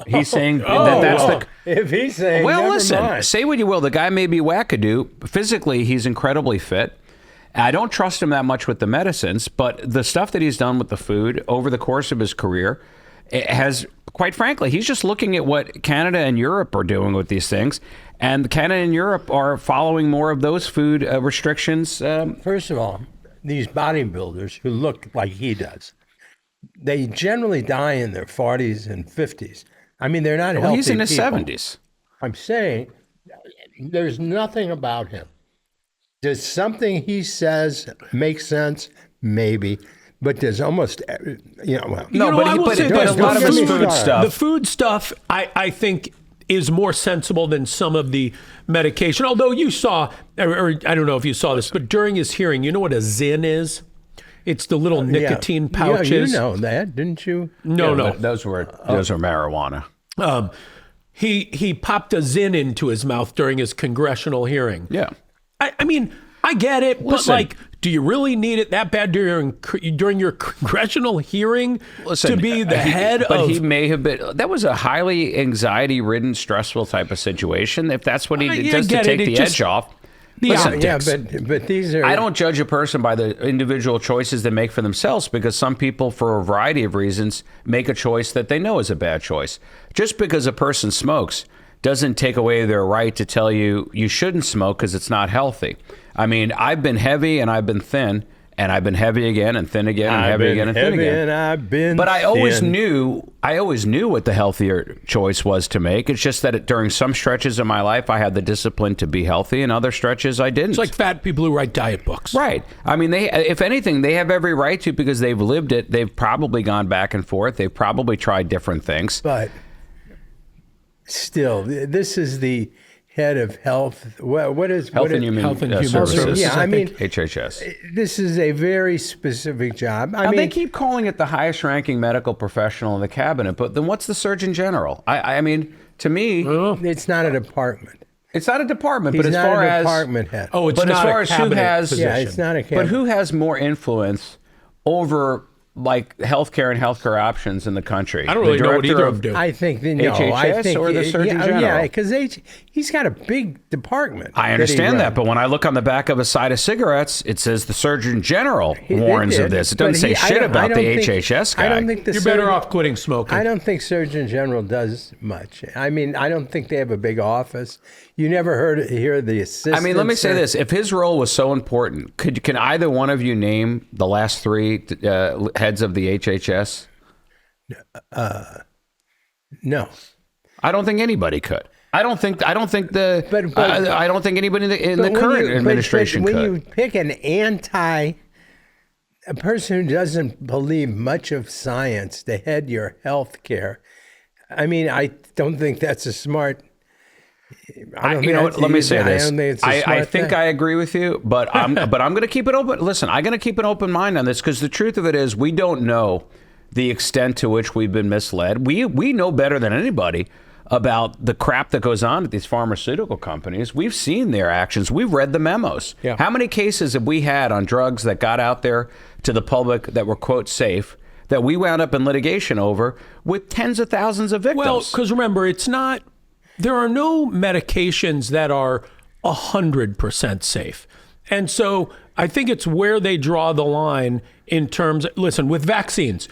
He's saying Oh, that that's well, the. if he's saying, Well, never listen, mind. say what you will. The guy may be wackadoo. Physically, he's incredibly fit. I don't trust him that much with the medicines, but the stuff that he's done with the food over the course of his career has, quite frankly, he's just looking at what Canada and Europe are doing with these things. And Canada and Europe are following more of those food restrictions. First of all, these bodybuilders who look like he does, they generally die in their 40s and 50s. I mean, they're not Well, healthy he's in his people. 70s. I'm saying there's nothing about him. Does something he says make sense? Maybe. But there's almost, well, No, but I he- will but say it- but this, a lot the of his food- food stuff. The food stuff, I think, is more sensible than some of the medication. Although you saw, or I don't know if you saw this, but during his hearing, you know what a Zyn is? It's the little nicotine pouches. Yeah, you know that, didn't you? No, no. But those were marijuana. He popped a Zyn into his mouth during his congressional hearing. Yeah. I mean, I get it, but Listen. like, do you really need it that bad during your congressional hearing to be the head but of? he may have been. That was a highly anxiety-ridden, stressful type of situation. If that's what he I does to get take it. It the just- edge off. the Listen, Yeah, optics. but these are. I don't judge a person by the individual choices they make for themselves because some people, for a variety of reasons, make a choice that they know is a bad choice. Just because a person smokes doesn't take away their right to tell you you shouldn't smoke because it's not healthy. I mean, I've been heavy and I've been thin, and I've been heavy again and thin again and heavy again and thin again. And I've been But I always thin. knew what the healthier choice was to make. It's just that during some stretches of my life, I had the discipline to be healthy, and other stretches I didn't. It's like fat people who write diet books. Right. I mean, if anything, they have every right to because they've lived it. They've probably gone back and forth. They've probably tried different things. But still, this is the head of health. What is Health what and is- Human, Health and Human Services. Yeah, I mean, HHS. this is a very specific job. I Now, mean, they keep calling it the highest ranking medical professional in the cabinet, but then what's the Surgeon General? I mean, to me, it's not a department. it's not a department, He's but as not far a as department head. Oh, it's But as not far a as who cabinet has- position. yeah, it's not a but cabinet. who has more influence over like healthcare and healthcare options in the country? I don't really The know what director either of them do. I think no. I HHS think or the Surgeon yeah, General? Yeah, because he's got a big department. I understand that, but when I look on the back of a side of cigarettes, it says the Surgeon General warns did, of this. It but doesn't say I shit don't- I about the don't think- HHS guy. I don't think the You're better Surgeon- off quitting smoking. I don't think Surgeon General does much. I mean, I don't think they have a big office. You never hear the assistant. I mean, let me say this: if his role was so important, can either one of you name the last three heads of the HHS? No. I don't think anybody could. I don't think But- I don't think anybody in the But when current you- administration but could. when you pick a person who doesn't believe much of science to head your health care, I mean, I don't think that's a smart. I don't You think know what? that's- Let me say I this. don't think it's a I smart think thing. I agree with you, but I'm going to keep it open. Listen, I'm going to keep an open mind on this because the truth of it is we don't know the extent to which we've been misled. We know better than anybody about the crap that goes on at these pharmaceutical companies. We've seen their actions. We've read the memos. Yeah. How many cases have we had on drugs that got out there to the public that were, quote, safe, that we wound up in litigation over with tens of thousands of victims? Well, because remember, there are no medications that are 100% safe. And so I think it's where they draw the line in terms, listen, with vaccines,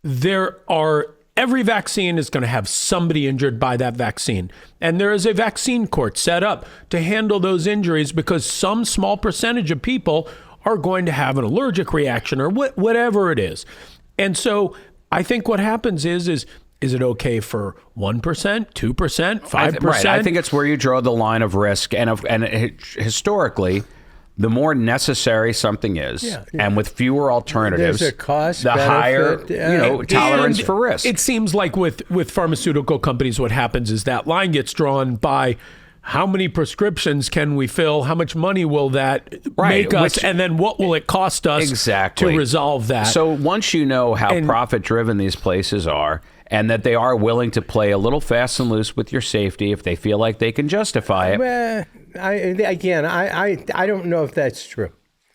every vaccine is going to have somebody injured by that vaccine. And there is a vaccine court set up to handle those injuries because some small percentage of people are going to have an allergic reaction or whatever it is. And so I think what happens is it okay for 1%, 2%, 5%? Right. I think it's where you draw the line of risk. And historically, the more necessary something is, and with fewer alternatives, There's a cost the higher benefit, tolerance for risk. It seems like with pharmaceutical companies, what happens is that line gets drawn by how many prescriptions can we fill, how much money will that make us, and then what will it cost us to resolve that. So once you know how profit-driven these places are, and that they are willing to play a little fast and loose with your safety if they feel like they can justify it. Well, I don't know if that's true.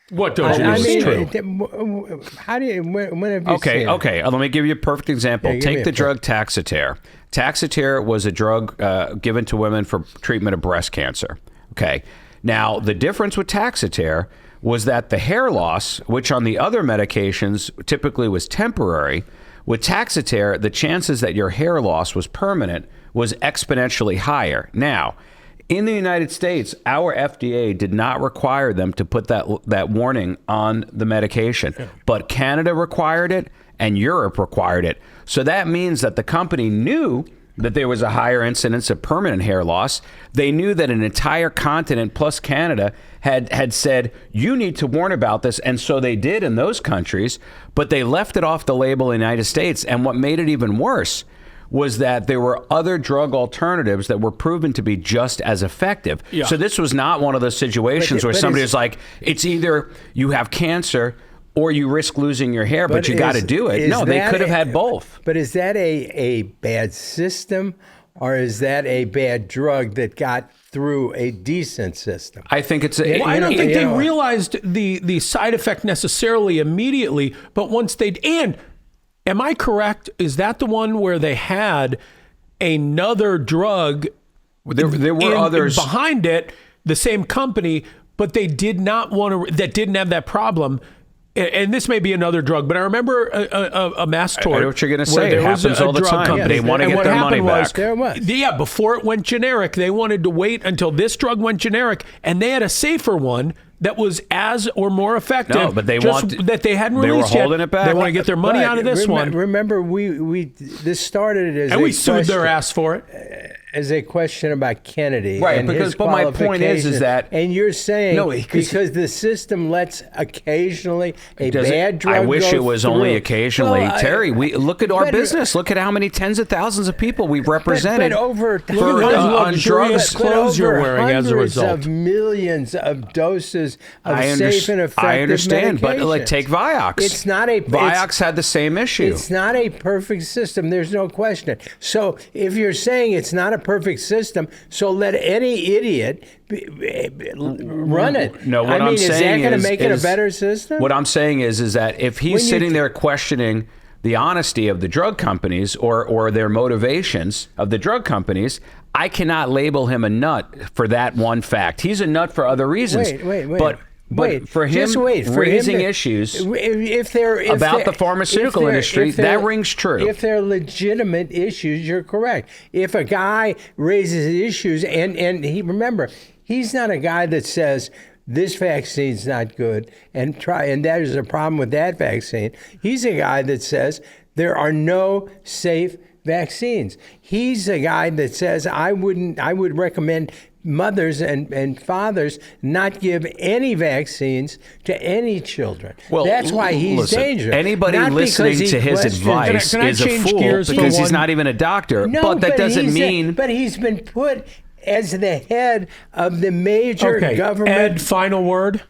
What don't you know is true? How do you, when have you seen it? Okay. Let me give you a perfect example. Take the drug Taxotere. Taxotere was a drug given to women for treatment of breast cancer. Okay. Now, the difference with Taxotere was that the hair loss, which on the other medications typically was temporary, with Taxotere, the chances that your hair loss was permanent was exponentially higher. Now, in the United States, our FDA did not require them to put that warning on the medication, but Canada required it and Europe required it. So that means that the company knew that there was a higher incidence of permanent hair loss. They knew that an entire continent plus Canada had said, you need to warn about this. And so they did in those countries, but they left it off the label in the United States. And what made it even worse was that there were other drug alternatives that were proven to be just as effective. Yeah. So this was not one of those situations where somebody was like, it's either you have cancer or you risk losing your hair, but you got to do it. No, they could have had both. But is that a bad system, or is that a bad drug that got through a decent system? I think it's I don't think they realized the side effect necessarily immediately, but once and am I correct? Is that the one where they had another drug? There were others behind it, the same company, but they did not want to. That didn't have that problem. And this may be another drug, but I remember a mass tort. I know what you're going to say. It happens all the time. Company. They want to get their money back. Yeah, before it went generic, they wanted to wait until this drug went generic, and they had a safer one that was as or more effective. No, but that they hadn't released yet. They were holding it back. They want to get their money out of this one. Remember, this started as we sued their ass for it. As a question about Kennedy, right? And because, but my point is that, and you're saying because the system lets occasionally bad drug. I wish go it was through. only occasionally, Terry. We look at our business. Look at how many tens of thousands of people we've represented. But over on drugs, clothes you're wearing as a result. Hundreds of millions of doses of safe and effective I understand, but medications. take Vioxx. It's not a Vioxx had the same issue. It's not a perfect system. There's no question. So if you're saying it's not a perfect system, so let any idiot run it. No, what I'm saying is that going to make it a better system? What I'm saying is that if he's sitting there questioning the honesty of the drug companies or their motivations of the drug companies, I cannot label him a nut for that one fact. He's a nut for other reasons. Wait. But for him raising issues about the pharmaceutical industry, that rings true. If they're legitimate issues, you're correct. If a guy raises issues, and remember, he's not a guy that says this vaccine's not good and there's a problem with that vaccine. He's a guy that says there are no safe vaccines. He's a guy that says I would recommend mothers and fathers not give any vaccines to any children. Well, that's why he's dangerous. Anybody listening to his advice is a fool because he's not even a doctor. No, but that doesn't mean. But he's been put as the head of the major government. Ed, final word.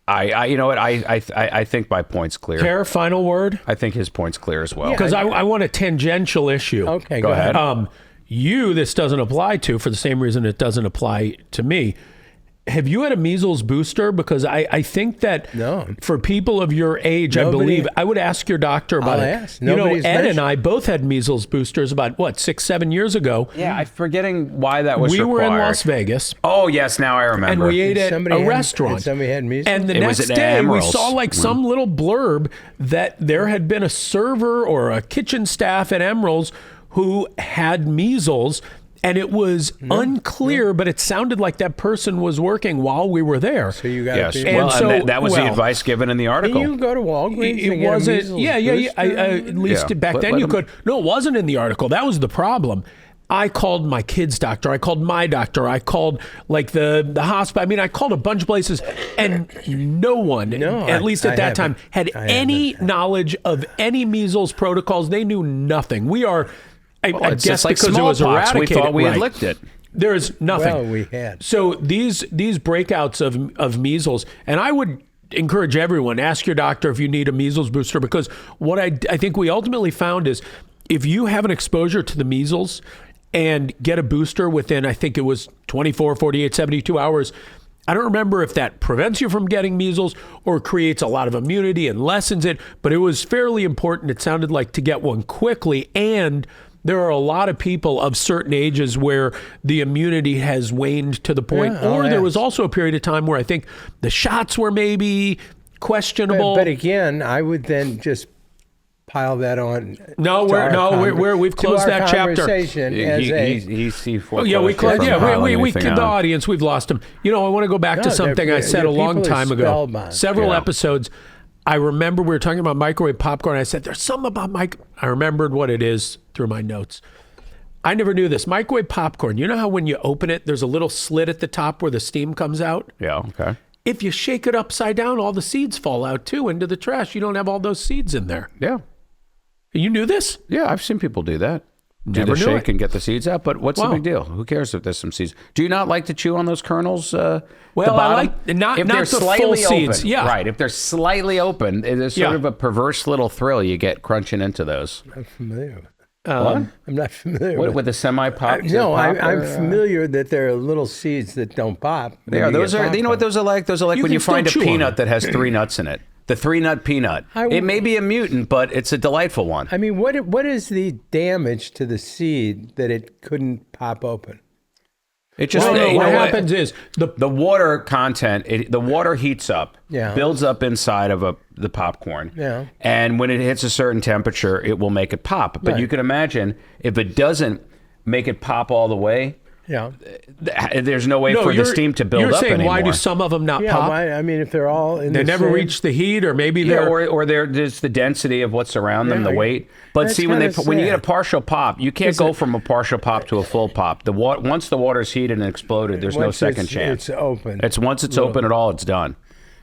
You know what? I think my point's clear. Care, final word. I think his point's clear as well. Because I want a tangential issue. Okay, go ahead. you, this doesn't apply to for the same reason it doesn't apply to me. Have you had a measles booster? Because I think that No. for people of your age, I Nobody- believe, I would ask your doctor about I'll it. ask. You know, Nobody's Ed and mentioned- I both had measles boosters about, 6-7 years ago. Yeah, I'm forgetting why that was We were in required. Las Vegas. Oh, yes, now I remember. And we ate at Somebody a had- restaurant. somebody had measles? And the It was next at day, we Emerald's. saw like some little blurb that there had been a server or a kitchen staff at Emerald's who had measles. And it was unclear, but it sounded like that person was working while we were there. So you got Yes, to well, so- and that was the well, advice given in the article. Can you go to Walgreens and It get a wasn't. measles Yeah. At least Yeah, back but then let you them- could. No, it wasn't in the article. That was the problem. I called my kid's doctor. I called my doctor. I called like the hospital. I mean, I called a bunch of places, and no one, at least at I that time, haven't. had I any haven't. knowledge of any measles protocols. They knew nothing. We are. I It's guess just like because it was smallpox. We eradicated. thought we had right. licked it. There is nothing. Well, we had. So these breakouts of measles, and I would encourage everyone, ask your doctor if you need a measles booster, because what I think we ultimately found is if you have an exposure to the measles and get a booster within, I think it was 24, 48, 72 hours, I don't remember if that prevents you from getting measles or creates a lot of immunity and lessens it, but it was fairly important, it sounded like, to get one quickly. And there are a lot of people of certain ages where the immunity has waned to the point, Yeah, or oh, there yeah. was also a period of time where I think the shots were maybe questionable. But again, I would then just pile that on. No, to we're- our no, conver- we're- we've to closed our that chapter. conversation as a. He Oh, yeah, we foreclosed closed. from Yeah, piling we anything the out. audience, we've lost them. You know, I want to go back to No, something I said a long people are time ago. spellbound. Several Yeah. episodes. I remember we were talking about microwave popcorn. I said, there's something about I remembered what it is through my notes. I never knew this. Microwave popcorn, you know how when you open it, there's a little slit at the top where the steam comes out? Yeah, okay. If you shake it upside down, all the seeds fall out too into the trash. You don't have all those seeds in there. Yeah. You knew this? Yeah, I've seen people do that. Do Never the knew shake it. and get the seeds out, but what's Wow. the big deal? Who cares if there's some seeds? Do you not like to chew on those kernels? Well, the I bottom? like- not- if not they're the full slightly seeds, open, yeah. right. If they're slightly open, there's sort Yeah. of a perverse little thrill you get crunching into those. I'm familiar. What? I'm not familiar With the semi-pop? No, I'm familiar that there are little seeds that don't pop. when Yeah, you those get are. You know what popcorn. those are like? Those are like You when can you find a still chew on peanut them. that has 3 nuts in it. The 3-nut peanut. It may be a mutant, but it's a delightful one. I mean, what is the damage to the seed that it couldn't pop open? It just Well, no, you what know happens is the water content, the water heats up, Yeah. builds up inside of the popcorn. Yeah. And when it hits a certain temperature, it will make it pop. But Right. you can imagine if it doesn't make it pop all the way, Yeah. there's no way for the you're- steam to build you're up saying anymore. why do some of them not Yeah, pop? I mean, if they're all in They the never same- reach the heat, or maybe Yeah, they're or there's the density of what's around them, Yeah, the weight. But that's see, when kinda when you get a sad. partial pop, you can't go from a partial pop to a full pop. Once the water's heated and exploded, there's no once second it's, chance. It's open. It's once it's open at all, it's done.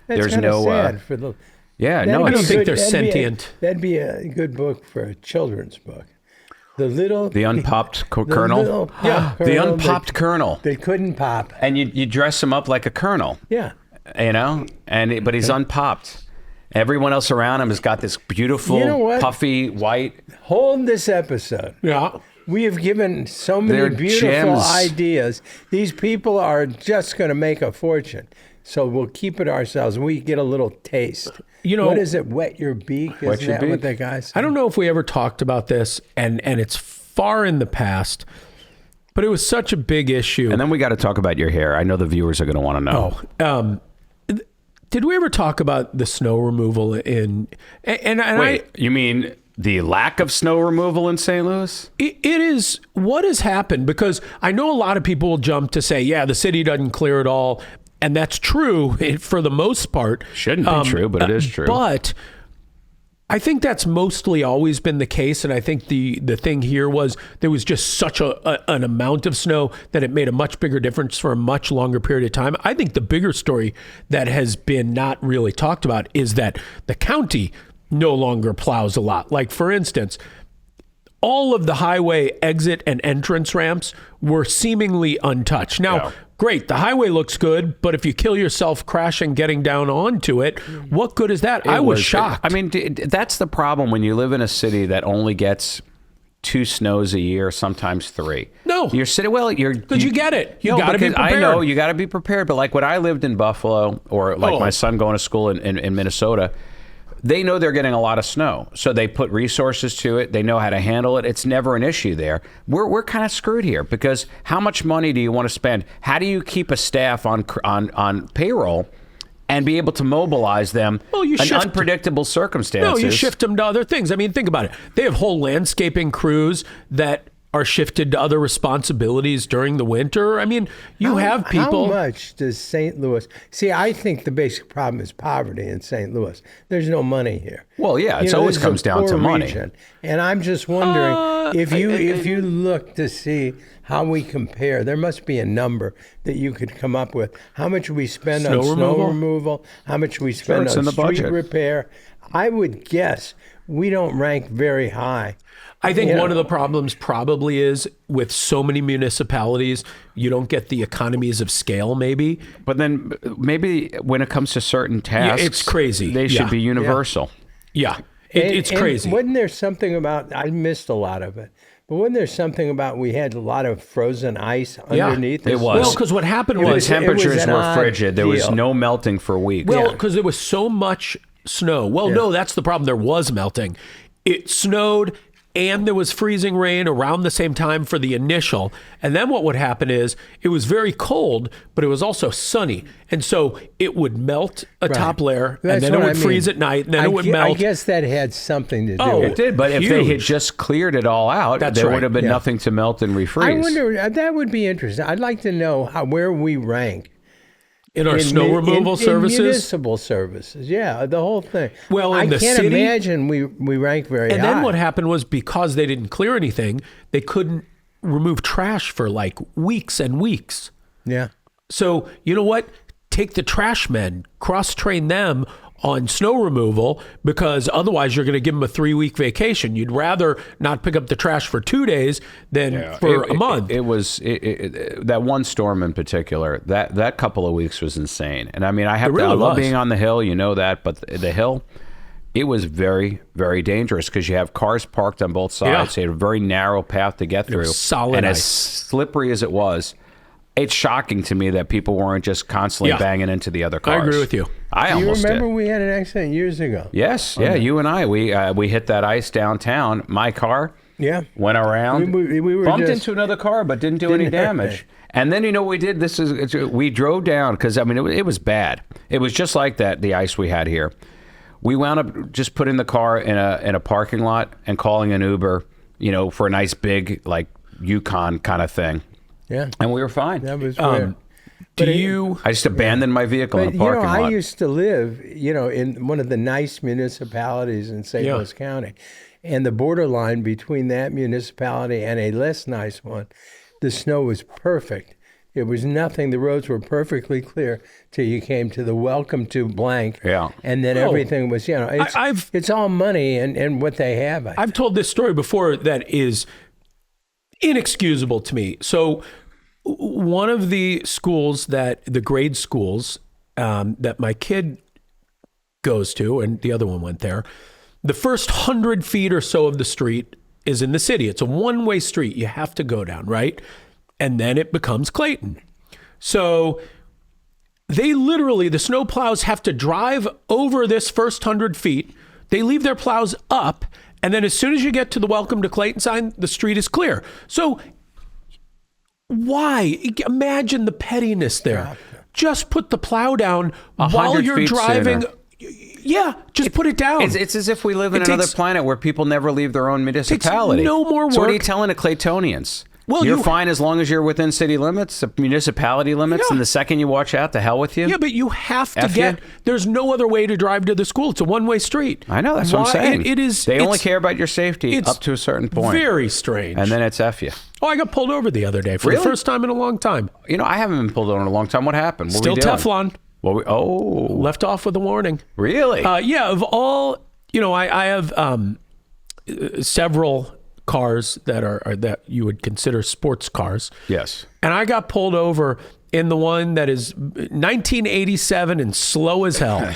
That's there's kinda no. sad for the. Yeah, that'd no, be I don't it's a think good- they're that'd be a- sentient. That'd be a good book for a children's book. The little. the unpopped the kernel. little pop The kernel unpopped kernel, They couldn't pop. and you dress him up like a kernel, Yeah. you know, but he's unpopped. Everyone else around him has got this beautiful, You know what? puffy white. Hold this episode. yeah. We have given so many They're beautiful gems. ideas. These people are just going to make a fortune. So we'll keep it ourselves. We get a little taste. You know- what is it? Wet your beak? Wet Isn't your that what beak. the guys? I don't know if we ever talked about this, and it's far in the past, but it was such a big issue. And then we got to talk about your hair. I know the viewers are going to want to know. Did we ever talk about the snow removal in? And Wait, you mean the lack of snow removal in St. Louis? It is what has happened, because I know a lot of people will jump to say, yeah, the city doesn't clear it all. And that's true for the most part. Shouldn't be true, but it is true. But I think that's mostly always been the case. And I think the thing here was there was just such an amount of snow that it made a much bigger difference for a much longer period of time. I think the bigger story that has been not really talked about is that the county no longer plows a lot. Like, for instance, all of the highway exit and entrance ramps were seemingly untouched. Now, Yeah. great, the highway looks good, but if you kill yourself crashing getting down onto it, what good is that? I was shocked. I mean, that's the problem when you live in a city that only gets 2 snows a year, sometimes 3. No. You're sitting, well, Because you get it. You got to be because prepared. I know you got to be prepared. But like when I lived in Buffalo, or like my son going to school in Minnesota, they know they're getting a lot of snow. So they put resources to it. They know how to handle it. It's never an issue there. We're kind of screwed here because how much money do you want to spend? How do you keep a staff on payroll and be able to mobilize them in unpredictable circumstances? No, you shift them to other things. I mean, think about it. They have whole landscaping crews that are shifted to other responsibilities during the winter. I mean, you have people. How much does St. Louis? See, I think the basic problem is poverty in St. Louis. There's no money here. Well, yeah, it always comes down to money. Region. And I'm just wondering if you look to see how we compare, there must be a number that you could come up with. How much we spend on snow removal, how much we spend on street repair. I would guess we don't rank very high. I think one of the problems probably is with so many municipalities, you don't get the economies of scale, maybe. But then maybe when it comes to certain tasks, it's crazy. They should be universal. Yeah, it's crazy. Wasn't there something about, I missed a lot of it, but wasn't there something about we had a lot of frozen ice underneath? It was. Well, because what happened was the temperatures were frigid. There was no melting for weeks. Well, because there was so much snow. Well, no, that's the problem. There was melting. It snowed and there was freezing rain around the same time for the initial. And then what would happen is it was very cold, but it was also sunny. And so it would melt a top layer, and then it would freeze at night, and then it would melt. I guess that had something to do with it. It did, but if they had just cleared it all out, there would have been nothing to melt and refreeze. I wonder, that would be interesting. I'd like to know where we rank. In our snow removal services? In municipal services, yeah, the whole thing. Well, in the can't city, imagine we rank very high. And then what happened was because they didn't clear anything, they couldn't remove trash for like weeks and weeks. Yeah. So, you know what? Take the trash men, cross-train them on snow removal, because otherwise you're going to give them a 3-week vacation. You'd rather not pick up the trash for 2 days than for a month. It was that one storm in particular. That couple of weeks was insane. And I mean, I love being on the hill, you know that, but the hill, it was very, very dangerous because you have cars parked on both sides. You had a very narrow path to get through. Solid ice. As slippery as it was, it's shocking to me that people weren't just constantly banging into the other cars. I agree with you. I almost did. You remember we had an accident years ago? Yes, you and I, we hit that ice downtown. My car went around, we were bumped into another car, but didn't do any damage. And then you know what we did? We drove down because I mean it was bad. It was just like that, the ice we had here. We wound up just putting the car in a parking lot and calling an Uber, for a nice big like Yukon kind of thing. Yeah, and we were fine. That was weird. I just abandoned my vehicle in a parking lot. I used to live, in one of the nice municipalities in St. Louis County, and the borderline between that municipality and a less nice one, the snow was perfect. It was nothing. The roads were perfectly clear till you came to the welcome to blank. Yeah. And then everything was, it's all money and what they have. I've told this story before that is inexcusable to me. So one of the schools the grade schools that my kid goes to, and the other one went there, the first 100 feet or so of the street is in the city. It's a one-way street. You have to go down, right? And then it becomes Clayton. So they literally, the snow plows have to drive over this first 100 feet. They leave their plows up, and then as soon as you get to the Welcome to Clayton sign, the street is clear. So why? Imagine the pettiness there. Just put the plow down while you're driving. Sooner. Yeah, just put it down. It's as if we live in another planet where people never leave their own municipality. Takes no more work. So what are you telling the Claytonians? Well, you're fine as long as you're within city limits, municipality limits, and the second you watch out, the hell with you. Yeah, but you have to there's no other way to drive to the school. It's a one-way street. I know, that's what I'm saying. It is. They only care about your safety up to a certain point. Very strange. And then it's F you. Oh, I got pulled over the other day for the first time in a long time. I haven't been pulled over in a long time. What happened? What Still Teflon. Left off with a warning. Really? Yeah, of all, I have several cars that you would consider sports cars. Yes. And I got pulled over in the one that is 1987 and slow as hell.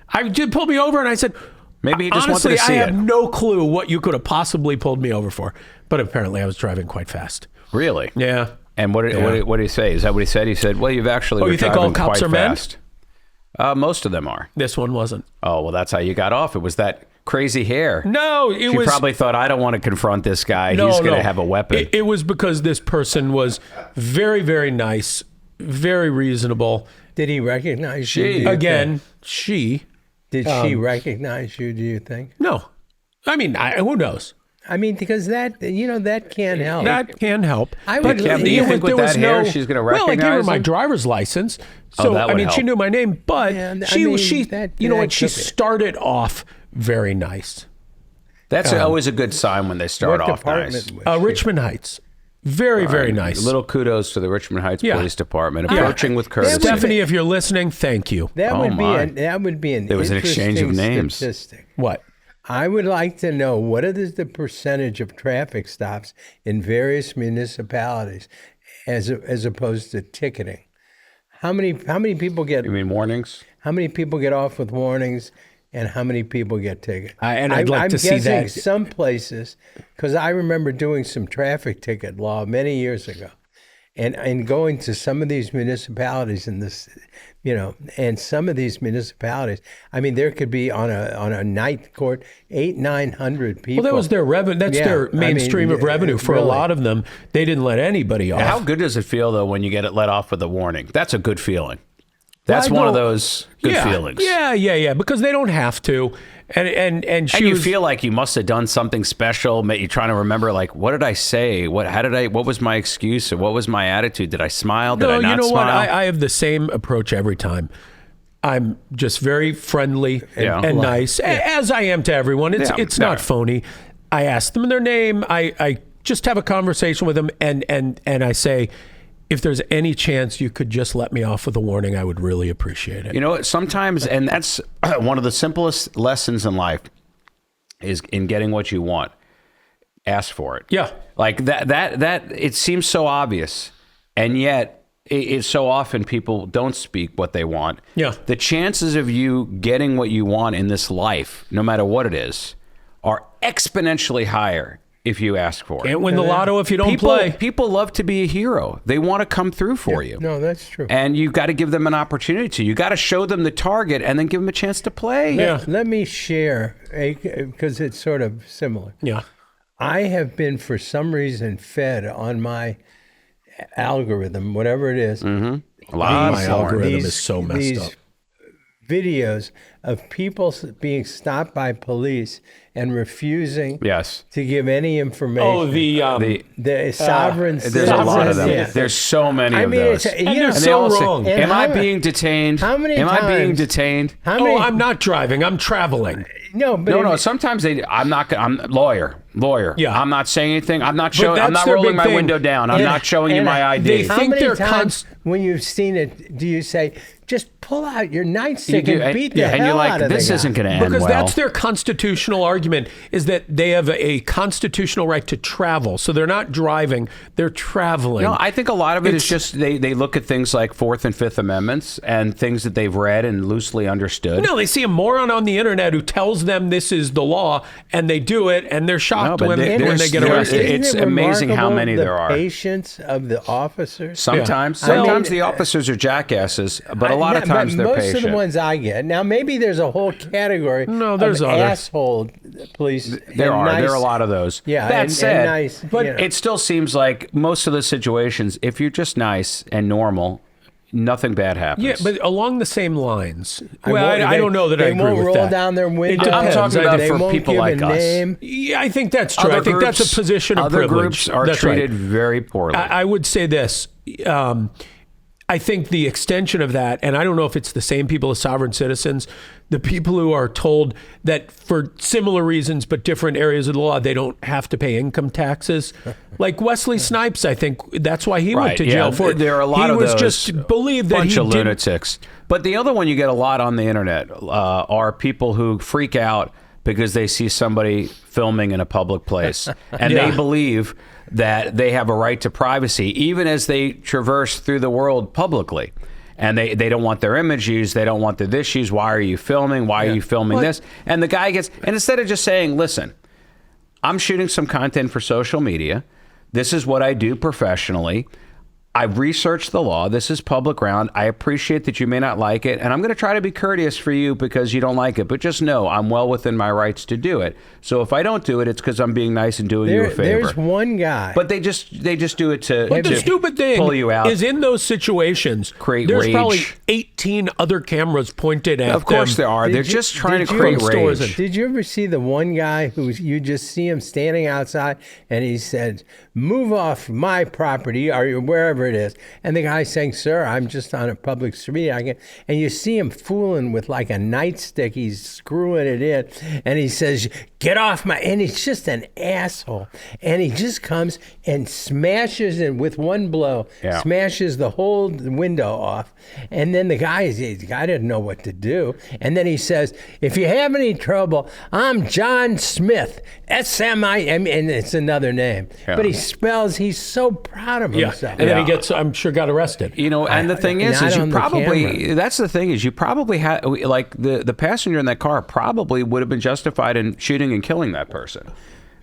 I did pull me over and I said, maybe he just honestly, wanted to see I have no clue what you could have possibly pulled me over for. But apparently I was driving quite fast. Really? Yeah. And what did he say? Is that what he said? He said, well, you've actually been you think driving all cops quite are men? fast. Most of them are. This one wasn't. Oh, well, that's how you got off. It was that crazy hair. No, it She was... probably thought, I don't want to confront this guy. No, He's going no. to have a weapon. It was because this person was very, very nice, very reasonable. Did he recognize you? do you Again, think? she... Did she recognize you, do you think? No. I mean, who knows? I mean, because that can't help. That can help. I But would- Yeah, do you think with there was that hair, she's gonna Well, I gave her recognize my him? driver's license. So, that I would mean, she help. knew my name, but Yeah, I she, mean, she that- you know that what? She could be. started off very nice. That's always a good sign when they start What off department nice. was she? Richmond Heights. Very, very nice. A little kudos to the Richmond Heights Yeah. Police Department. Yeah. Approaching with courtesy. Stephanie, if you're listening, thank you. That Oh, would my. be an There was an exchange of interesting names. statistic. What? I would like to know what is the percentage of traffic stops in various municipalities as opposed to ticketing. How many people get You mean warnings? how many people get off with warnings and how many people get tickets? And I'd like I'm to see guessing that. some places, because I remember doing some traffic ticket law many years ago, and going to some of these municipalities in this, and some of these municipalities, I mean, there could be on a night court 800-900 people. Well, that was their revenue. That's Yeah, their main I mean, stream of revenue. For a really. lot of them, they didn't let anybody off. How good does it feel, though, when you get it let off with a warning? That's a good feeling. That's I one of don't- those good feelings. Yeah, because they don't have to. And she And you was, feel like you must have done something special. You're trying to remember, like, what did I say? What was my excuse? Or what was my attitude? Did I smile? Did I no, not you know smile? what? I have the same approach every time. I'm just very friendly Yeah. and nice, as I am to everyone. It's Yeah, it's not yeah. phony. I ask them their name. I just have a conversation with them, and I say, if there's any chance you could just let me off with a warning, I would really appreciate it. You know, sometimes, and that's one of the simplest lessons in life, is in getting what you want. Ask for it. Yeah. Like that it seems so obvious, and yet it's so often people don't speak what they want. Yeah. The chances of you getting what you want in this life, no matter what it is, are exponentially higher if you ask for it. Can't win the lotto if you don't play. People love to be a hero. They want to come through for you. No, that's true. And you've got to give them an opportunity to. You got to show them the target and then give them a chance to play. Yeah. Let me share, because it's sort of similar. Yeah. I have been, for some reason, fed on my algorithm, whatever it is. A lot My of algorithm these- is so messed these up. videos of people being stopped by police and refusing Yes. to give any information. Oh, the sovereign There's a lot of them. citizen. Yeah. There's so many I of mean, those. it's, And you they're know, And they so all say, wrong. And am how I ma- being detained? how many Am I being times- detained? how many? Oh, I'm not driving. I'm traveling. no, but No, if- sometimes I'm not. I'm lawyer. Yeah. I'm not saying anything. I'm not showing. that's I'm not their rolling big my thing. window down. I'm And- not showing you and my they ID. How think many they're times when you've seen it do you say, just pull out your nightstick do, and beat the and hell you're like, out of the this guy? isn't going to end Because well. that's their constitutional argument, is that they have a constitutional right to travel. So they're not driving, they're traveling. No, I think a lot of it is It's- just they look at things like Fourth and Fifth Amendments and things that they've read and loosely understood. No, they see a moron on the internet who tells them this is the law, and they do it, and they're shocked but when they there's- get there's- arrested. Isn't it's it amazing how remarkable many the there are. Patience of the officers. Sometimes, Yeah. I sometimes mean, the officers are jackasses, but a lot of times they're most patient. of the ones I get now, maybe there's a whole category. No, there's of others. asshole police. There and are. There are a nice- lot of those. Yeah, That and said, nice, but you know. it still seems like most of the situations, if you're just nice and normal, nothing bad happens. Yeah, but along the same lines. I Well, won't- I don't know that I they agree won't with roll that. down their window. It I'm depends. talking about they for won't people give like a us. name. Yeah, I think that's true. I think that's a position of other privilege. groups are That's treated right. very poorly. I would say this. I think the extension of that, and I don't know if it's the same people as sovereign citizens, the people who are told that for similar reasons but different areas of the law, they don't have to pay income taxes. Like Wesley Snipes, I think that's why he went to jail for it. There are a lot he of was those. just believed that bunch he of didn't. lunatics. But the other one you get a lot on the internet are people who freak out because they see somebody filming in a public place, and Yeah. they believe that they have a right to privacy, even as they traverse through the world publicly. And they don't want their image used. They don't want their this used. Why are you filming? Why are you filming this? And the guy gets, and instead of just saying, listen, I'm shooting some content for social media. This is what I do professionally. I've researched the law. This is public ground. I appreciate that you may not like it, and I'm going to try to be courteous for you because you don't like it. But just know I'm well within my rights to do it. So if I don't do it, it's because I'm being nice and doing you a favor. There's one guy. But they just do it to But the stupid thing pull you out. is in those situations, Create there's rage. probably 18 other cameras pointed at them. Of course there are. They're just trying to create rage. Did you ever see the one guy who you just see him standing outside and he said, "Move off my property," or wherever it is, and the guy's saying, "Sir, I'm just on a public street." And you see him fooling with like a nightstick. He's screwing it in, and he says, "Get off my!" And he's just an asshole. And he just comes and smashes it with one blow, smashes the whole window off. And then the guy didn't know what to do. And then he says, "If you have any trouble, I'm John Smith, S-M-I," and it's another name. Yeah. But he's so proud of himself. And then he gets, I'm sure, got arrested. You know, and the thing is not you on the probably, camera. that's the thing is you probably had, like the passenger in that car probably would have been justified in shooting and killing that person.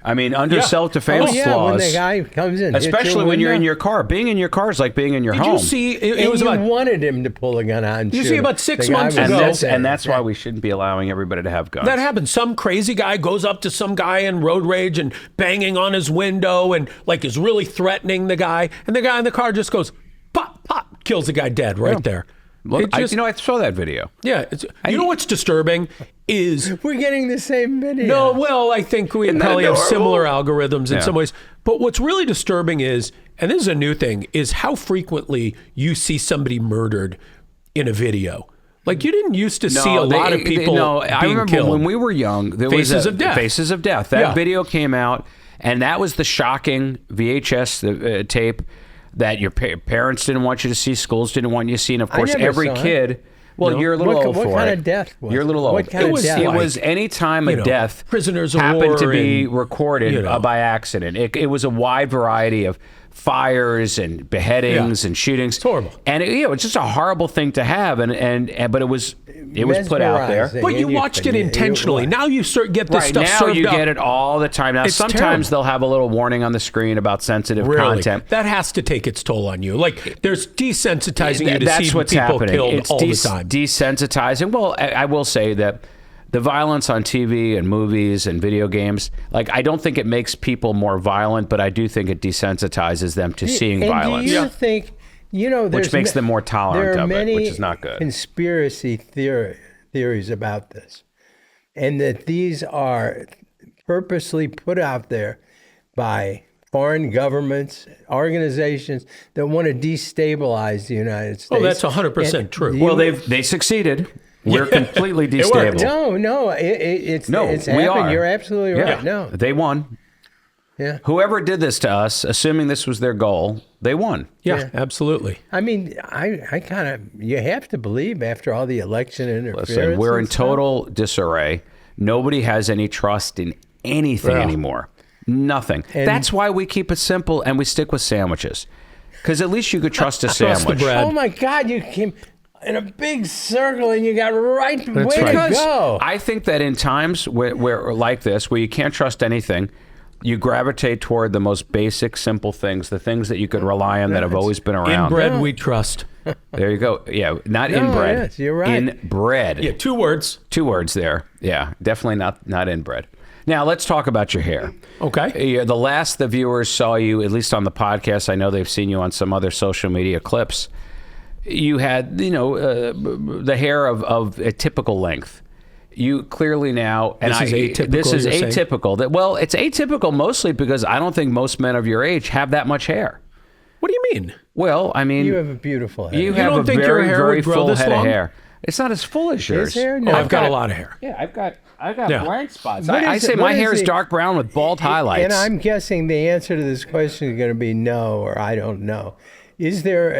I mean, under self-defense laws. When the guy comes in. Especially when you're in your car. Being in your car is like being in your home. Did you see, it was you about, wanted him to pull a gun out and You shoot see him. about 6 The guy months was ago- upset. And that's why we shouldn't be allowing everybody to have guns. that happened. Some crazy guy goes up to some guy in road rage and banging on his window and like is really threatening the guy. And the guy in the car just goes, pop, pop, kills the guy dead right there. Look, It just- I saw that video. Yeah. You know what's disturbing is... We're getting the same video. No, well, I think we Isn't that probably have adorable? similar algorithms in Yeah. some ways. But what's really disturbing is, and this is a new thing, is how frequently you see somebody murdered in a video. Like you didn't used to see a lot of people being I remember killed. when we were young, there Faces was of Death. Faces of Death. That Yeah. video came out, and that was the shocking VHS tape that your parents didn't want you to see, schools didn't want you to see, and of course never every saw it. kid. Well, you're a little old What for kind it. of death was You're a little it? old. What kind it of was, death? It was any time a death prisoners of happened war to be and, recorded by accident. It was a wide variety of fires and beheadings and shootings. It's horrible. And it was just a horrible thing to have. And but it was put out there. Mesmerizing. But you And watched it intentionally. you- Now you get this Right stuff now, served you up. get it all the time. Now, It's sometimes terrible. they'll have a little warning on the screen about sensitive Really. content. That has to take its toll on you. Like there's desensitizing you to That's see what's people happening. killed It's all the time. desensitizing. Well, I will say that the violence on TV and movies and video games, like I don't think it makes people more violent, but I do think it desensitizes them to seeing and violence. Do you think, Which makes them more tolerant there are of it, many which is not good. conspiracy theories about this, and that these are purposely put out there by foreign governments, organizations that want to destabilize the United States. Oh, that's 100% And true. Well, they succeeded. We're completely worked. destabilized. No, it's No, it's we happened. are. You're absolutely right. No, They won. yeah. Whoever did this to us, assuming this was their goal, they won. Yeah, absolutely. I mean, I kind of, you have to believe after all the election interference. Listen, we're in and stuff. total disarray. Nobody has any trust in anything Yeah. anymore. Nothing. And- That's why we keep it simple and we stick with sandwiches. Because at least you could trust a Trust the sandwich. bread. Oh my God, you came in a big circle and you got right way right. to Because go. I think that in times where like this, where you can't trust anything, you gravitate toward the most basic, simple things, the things that you could rely on that have always been around. Inbred we trust. There you go. Yeah, not No, inbred. yes, you're right. Inbred. Yeah, 2 words. 2 words there. Yeah, definitely not inbred. Now let's talk about your hair. Okay. Yeah, the last the viewers saw you, at least on the podcast, I know they've seen you on some other social media clips. You had, the hair of a typical length. You clearly now, and This is atypical, This is you're saying? atypical. Well, it's atypical mostly because I don't think most men of your age have that much hair. What do you mean? Well, I mean, You have a beautiful head. you have don't a think your very, hair very would grow full this head long? of hair. It's not as full as yours. His hair? Oh, No. I've got a lot of hair. Yeah, I've got Yeah. blank spots. What I is say it- my what hair is is it- dark brown with bald highlights. And I'm guessing the answer to this question is going to be no, or I don't know. Is there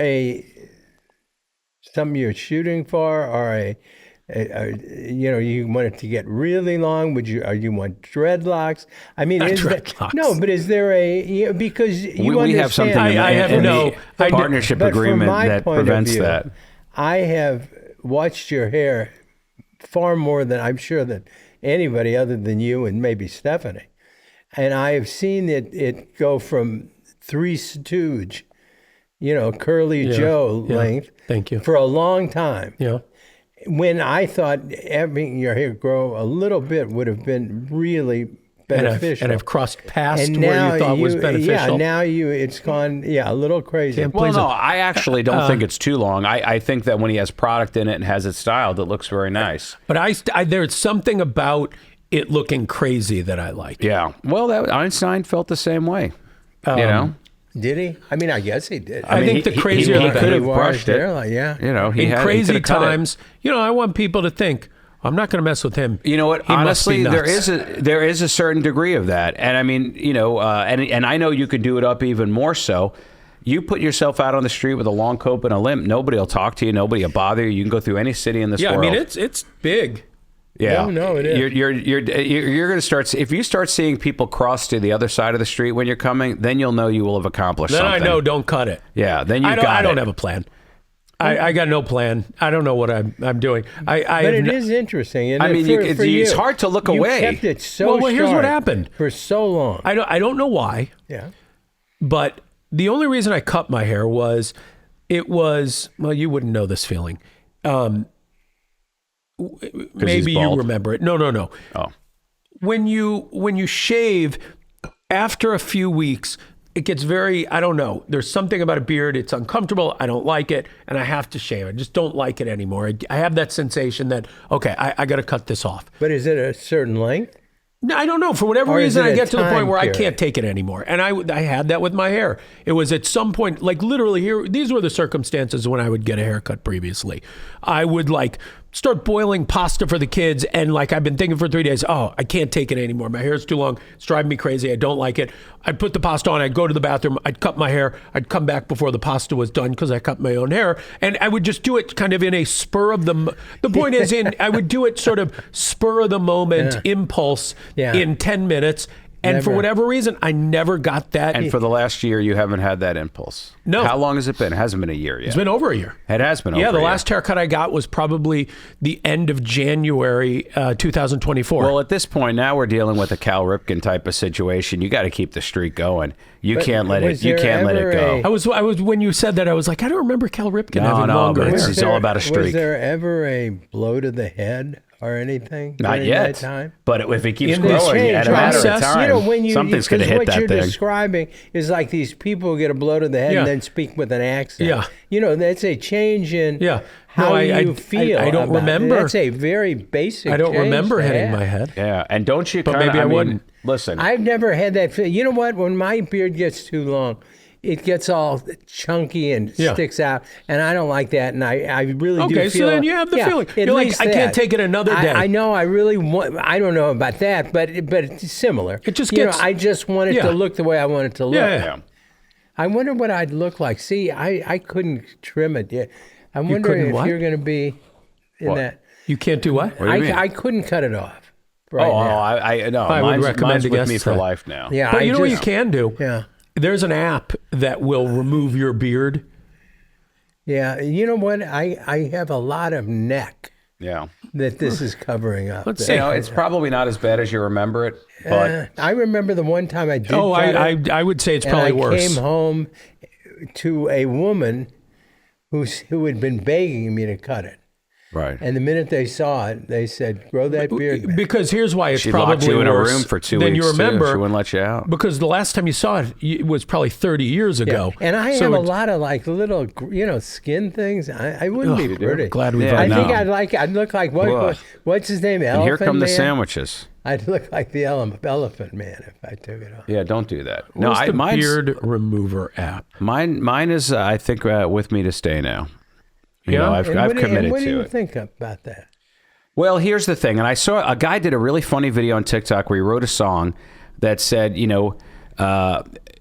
something you're shooting for, or you want it to get really long? Or you want dreadlocks? I mean, Dreadlocks. No, but is there because you we have something understand- in, I have in no- the I- partnership but from agreement my that point of prevents view, that. I have watched your hair far more than I'm sure that anybody other than you and maybe Stephanie. and I have seen it go from Three Stooge, Curly Joe length. Thank you. For a long time. Yeah. When I thought having your hair grow a little bit would have been really beneficial. And I've crossed past And where now you thought was beneficial. Yeah, now it's gone, a little crazy. Can't Well, please no, him. I actually don't think it's too long. I think that when he has product in it and has it styled, it looks very nice. But there's something about it looking crazy that I like. Yeah. Well, Einstein felt the same way. Did he? I mean, I guess he did. I think the crazier he the could better. have brushed it. Yeah. In crazy times, I want people to think, I'm not going to mess with him. You know what? He must be Honestly, nuts. there is a certain degree of that, and I mean, and I know you could do it up even more so. You put yourself out on the street with a long coat and a limp, nobody will talk to you, nobody will bother you. You can go through any city in this world. I mean, it's big. Yeah, No, it is. You're going to start. If you start seeing people cross to the other side of the street when you're coming, then you'll know you will have accomplished Then something. I know, don't cut it. Yeah, then you I don't have a plan. I got no plan. I don't know what I'm doing. But it is interesting. And I mean, it's hard to look away. You kept it so Well, here's what sharp happened. for so long. I don't know why, Yeah. but the only reason I cut my hair was, well, you wouldn't know this feeling. Maybe you bald? remember it. No. Oh. When you shave, after a few weeks, it gets very, I don't know. There's something about a beard. It's uncomfortable. I don't like it, and I have to shave. I just don't like it anymore. I have that sensation that, okay, I got to cut this off. But is it a certain length? No, I don't know. For whatever Or is reason, it I a get to the point time where period? I can't take it anymore. And I had that with my hair. It was at some point, like literally here, these were the circumstances when I would get a haircut previously. I would start boiling pasta for the kids. And I've been thinking for 3 days, oh, I can't take it anymore. My hair's too long. It's driving me crazy. I don't like it. I'd put the pasta on. I'd go to the bathroom. I'd cut my hair. I'd come back before the pasta was done because I cut my own hair. And I would just do it kind of in a spur of the point is I would do it sort of spur of the moment impulse in 10 minutes. And for whatever reason, I never got that. And for the last year, you haven't had that impulse. No. How long has it been? It hasn't been a year yet. It's been over a year. It has been over Yeah, the a year. last haircut I got was probably the end of January 2024. Well, at this point now, we're dealing with a Cal Ripken type of situation. You got to keep the streak going. You can't let it. You there can't let it ever go. I was when you said that, I was like, I don't remember Cal Ripken having No, longer but hair. it's all about a Was streak. there ever a blow to the head or anything? Not during yet. That time? But if it keeps In this growing change at a matter of process, time, when something's going to hit what that you're thing. describing is like these people who get a blow to the head Yeah. and then speak with an accent. Yeah. That's a change in Yeah. how No, I you feel. I don't about it. remember. That's a very basic. I don't change remember to hitting have. my head. Yeah, and don't you? But kinda, maybe I mean, wouldn't. Listen, I've never had that feel. You know what? When my beard gets too long, it gets all chunky and Yeah. sticks out, and I don't like that. And I really do Okay, feel. so then you have the feeling. at You're like, least I can't that. take it another day. I know. I really want. I don't know about that, but it's similar. It just You know, gets- I just want it Yeah. to look the way I want it to look. Yeah. I wonder what I'd look like. See, I couldn't trim it yet. I wonder couldn't if what? you're going to be in What? that. You can't do what? What do you mean? I couldn't cut it off. Right oh, now. I no. I would mine's recommend with against me for that. life now. Yeah, But I you know what you just- can do? Yeah. There's an app that will remove your beard. Yeah, you know what? I have a lot of neck Yeah. that this is covering up. Let's You see. know, it's probably not as bad as you remember it, but I remember the one time I did. Oh, cut it, I would say it's and probably I worse. came home to a woman who had been begging me to cut it, right. and the minute they saw it, they said, "Grow that beard back." Because here's why it's She probably locked you in a worse room for 2 than weeks. you remember. Too. She wouldn't let you out. Because the last time you saw it, it was probably 30 years ago. And I So have a it's- lot of like little, skin things. I wouldn't be pretty. Glad we Yeah, I found think out. I'd look like Ugh. what's his name? And Elephant here come the Man? sandwiches. I'd look like the elephant man if I took it off. Yeah, don't do that. No, What's the mine's, beard remover app? mine is I think with me to stay now. You know, I've And committed what do to you it. think about that? Well, here's the thing, and I saw a guy did a really funny video on TikTok where he wrote a song that said,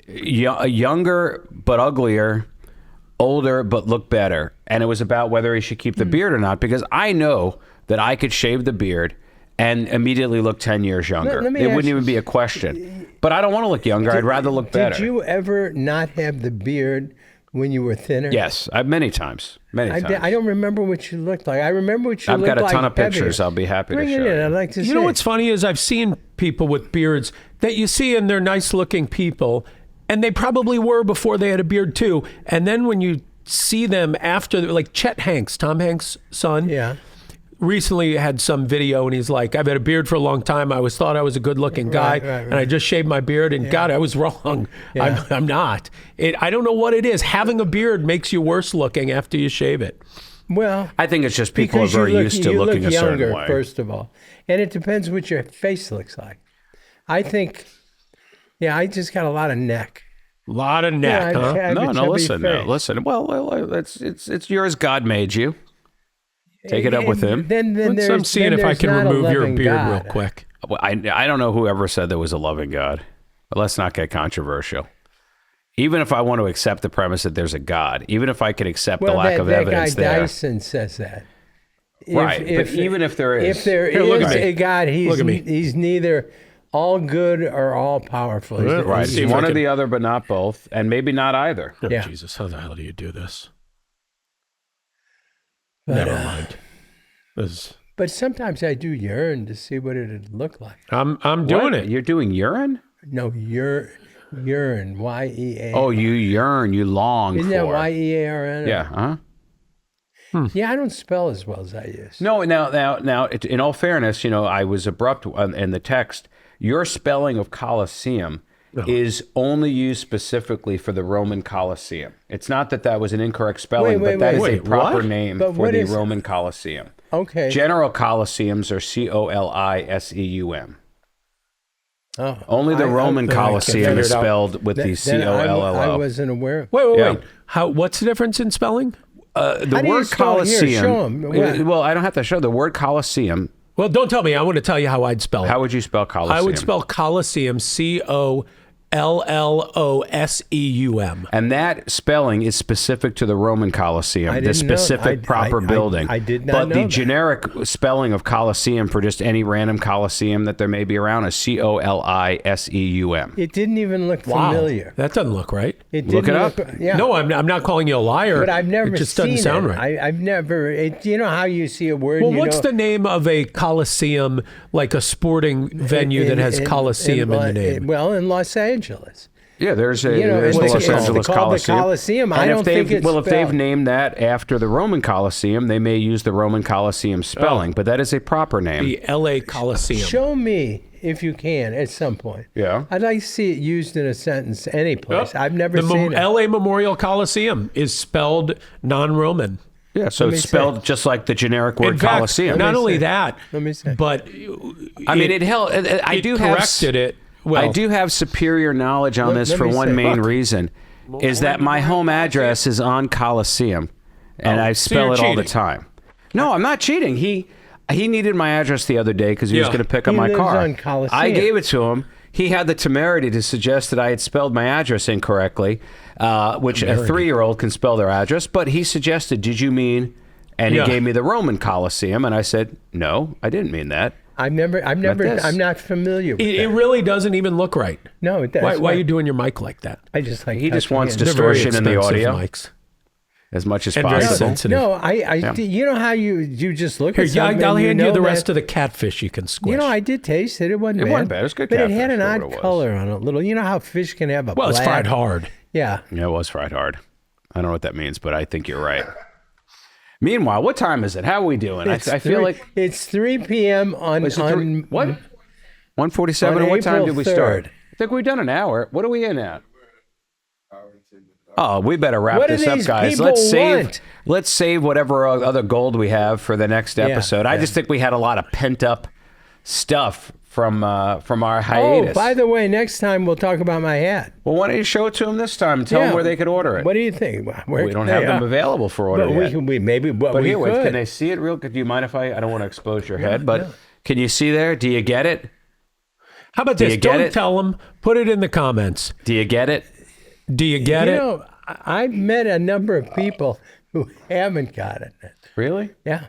younger but uglier, older but look better, and it was about whether he should keep the beard or not. Because I know that I could shave the beard and immediately look 10 years younger. let me It ask wouldn't you- even be a question. But I don't want to look younger. I'd rather look better. Did you ever not have the beard when you were thinner? Yes, many times. Many times. I don't remember what you looked like. I remember what you I've looked like. got a ton of heavier. pictures. I'll be happy Bring to it show in. you. I'd like to see. You know what's funny is I've seen people with beards that you see and they're nice looking people, and they probably were before they had a beard too. And then when you see them after, like Chet Hanks, Tom Hanks' son, Yeah. recently had some video and he's like, I've had a beard for a long time. I always thought I was a good looking guy, Right. and I just shaved my beard, and God, I was wrong. Yeah. I'm not. I don't know what it is. Having a beard makes you worse looking after you shave it. Well, I think it's just people are because very used to you looking look a certain younger, way. first of all, and it depends what your face looks like. I think, I just got a lot of neck. A lot of neck, Yeah, huh? I have a No, chubby listen, face. listen. Well, it's yours. God made you. Take it up with him. Then I'm seeing if I can remove your beard real quick. Well, I don't know whoever said there was a loving God, but let's not get controversial. Even if I want to accept the premise that there's a God, even if I can accept the lack of evidence that guy there, Dyson says that. right? But even if there is, If there Here, look is at me. a God, Look at me. he's neither all good or all powerful. He's- right, See if it's I one or can- the other, but not both, and maybe not either. Oh, Yeah. Jesus, how the hell do you do this? But, Never mind. But sometimes I do yearn to see what it'd look like. I'm doing What? it. You're doing urine? No, yearn, Y-E-A. Oh, you yearn, you long Isn't for. that Y-E-A-R-N? Yeah, huh? Yeah, I don't spell as well as I used. No, now, in all fairness, I was abrupt in the text. Your spelling of Colosseum is only used specifically for the Roman Colosseum. It's not that was an incorrect spelling, Wait, but that is wait, a proper what? name But for what the is- Roman Colosseum. Okay. General Colosseums are Coliseum. Oh, Only the Roman then I can Colosseum figure is it out. spelled with the then I Collo. wasn't aware. Wait. Yeah. What's the difference in spelling? The How do you word spell it? Here, Colosseum. show 'em. What? Well, I don't have to show the word Colosseum. Well, don't tell me. I want to tell you how I'd spell it. How would you spell Colosseum? I would spell Colosseum Colloseum. And that spelling is specific to the Roman Colosseum, I the didn't know- specific proper building. I did not But know the that. generic spelling of Colosseum for just any random Colosseum that there may be around is Coliseum. It didn't even look familiar. That doesn't look right. It Look didn't it up. look- Yeah. No, I'm not calling you a liar. But I've never It just seen doesn't sound it. right. I've never. You know how you see a word? Well, you what's know, the name of a coliseum, like a sporting venue that has Coliseum in the name? Well, in Los Angeles. Yeah, there's the it's Los called Angeles the Coliseum. Coliseum. I And don't if they've, think it's well, if they've spelled. named that after the Roman Colosseum, they may use the Roman Colosseum spelling, but that is a proper name. The L.A. Coliseum. Show me if you can at some point. Yeah. I'd like to see it used in a sentence any place. Oh, I've never the seen it. L.A. Memorial Coliseum is spelled non-Roman. Yeah, so Let me it's spelled just like the generic word In fact, Colosseum. not me only see. that, Let me see. but I mean, it held. I it do have corrected it. Well, I do have superior knowledge on this let for me one see. main Look. reason, is that my home address is on Coliseum, and I spell you're it all the cheating. time. No, I'm not cheating. He needed my address the other day because he was Yeah. going to pick up He my lives car. on Coliseum. I gave it to him. He had the temerity to suggest that I had spelled my address incorrectly, which a 3-year-old can spell their address. But he suggested, "Did you mean?" And Yeah. he gave me the Roman Coliseum, and I said, "No, I didn't mean that." I've never. this. I'm not familiar with it that. really doesn't even look right. No, it does. Why are you doing your mic like that? I just like. He just touching wants it. to They're very Distortion in the expensive audio. mics. As much as And very possible. sensitive. No, you know how you just look Here, at something. I'll hand you know the that- rest of the catfish you can squish. You know, I did taste it. It wasn't bad. wasn't bad. It was good But it had catfish an for odd what it was. color on it. Little. You know how fish can have a well, it's black. fried hard. Yeah. Yeah, it was fried hard. I don't know what that means, but I think you're right. Meanwhile, what time is it? How are we doing? I feel like it's 3 p.m. on is it three- on what? 1:47. on And what time April did we 3rd. start? I think we've done an hour. What are we in at? Oh, we better wrap What do this up, these guys. people Let's want? save whatever other gold we have for the next episode. I just think we had a lot of pent up stuff from our Oh, hiatus. by the way, next time we'll talk about my hat. Well, why don't you show it to them this time and tell them where they could order it? What do you think? Where We don't can have they- them available for order But yet. But we here, wait, could. can they see it real? Do you mind if I don't want to expose your head, but can you see there? Do you get it? How about Do this? you get Don't it? tell them. Put it in the comments. Do you get it? Do you get You it? know, I've met a number of people who haven't gotten it. Really? Yeah.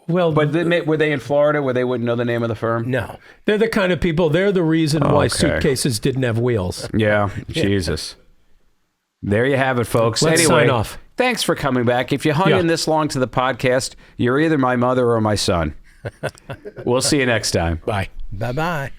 Well, But were they in Florida where they wouldn't know the name of the firm? No. they're the kind of people. They're the reason why Okay. suitcases didn't have wheels. Yeah, Jesus. There you have it, folks. Let's anyway, sign off. Thanks for coming back. If you hung Yeah. in this long to the podcast, you're either my mother or my son. We'll see you next time. Bye. Bye-bye.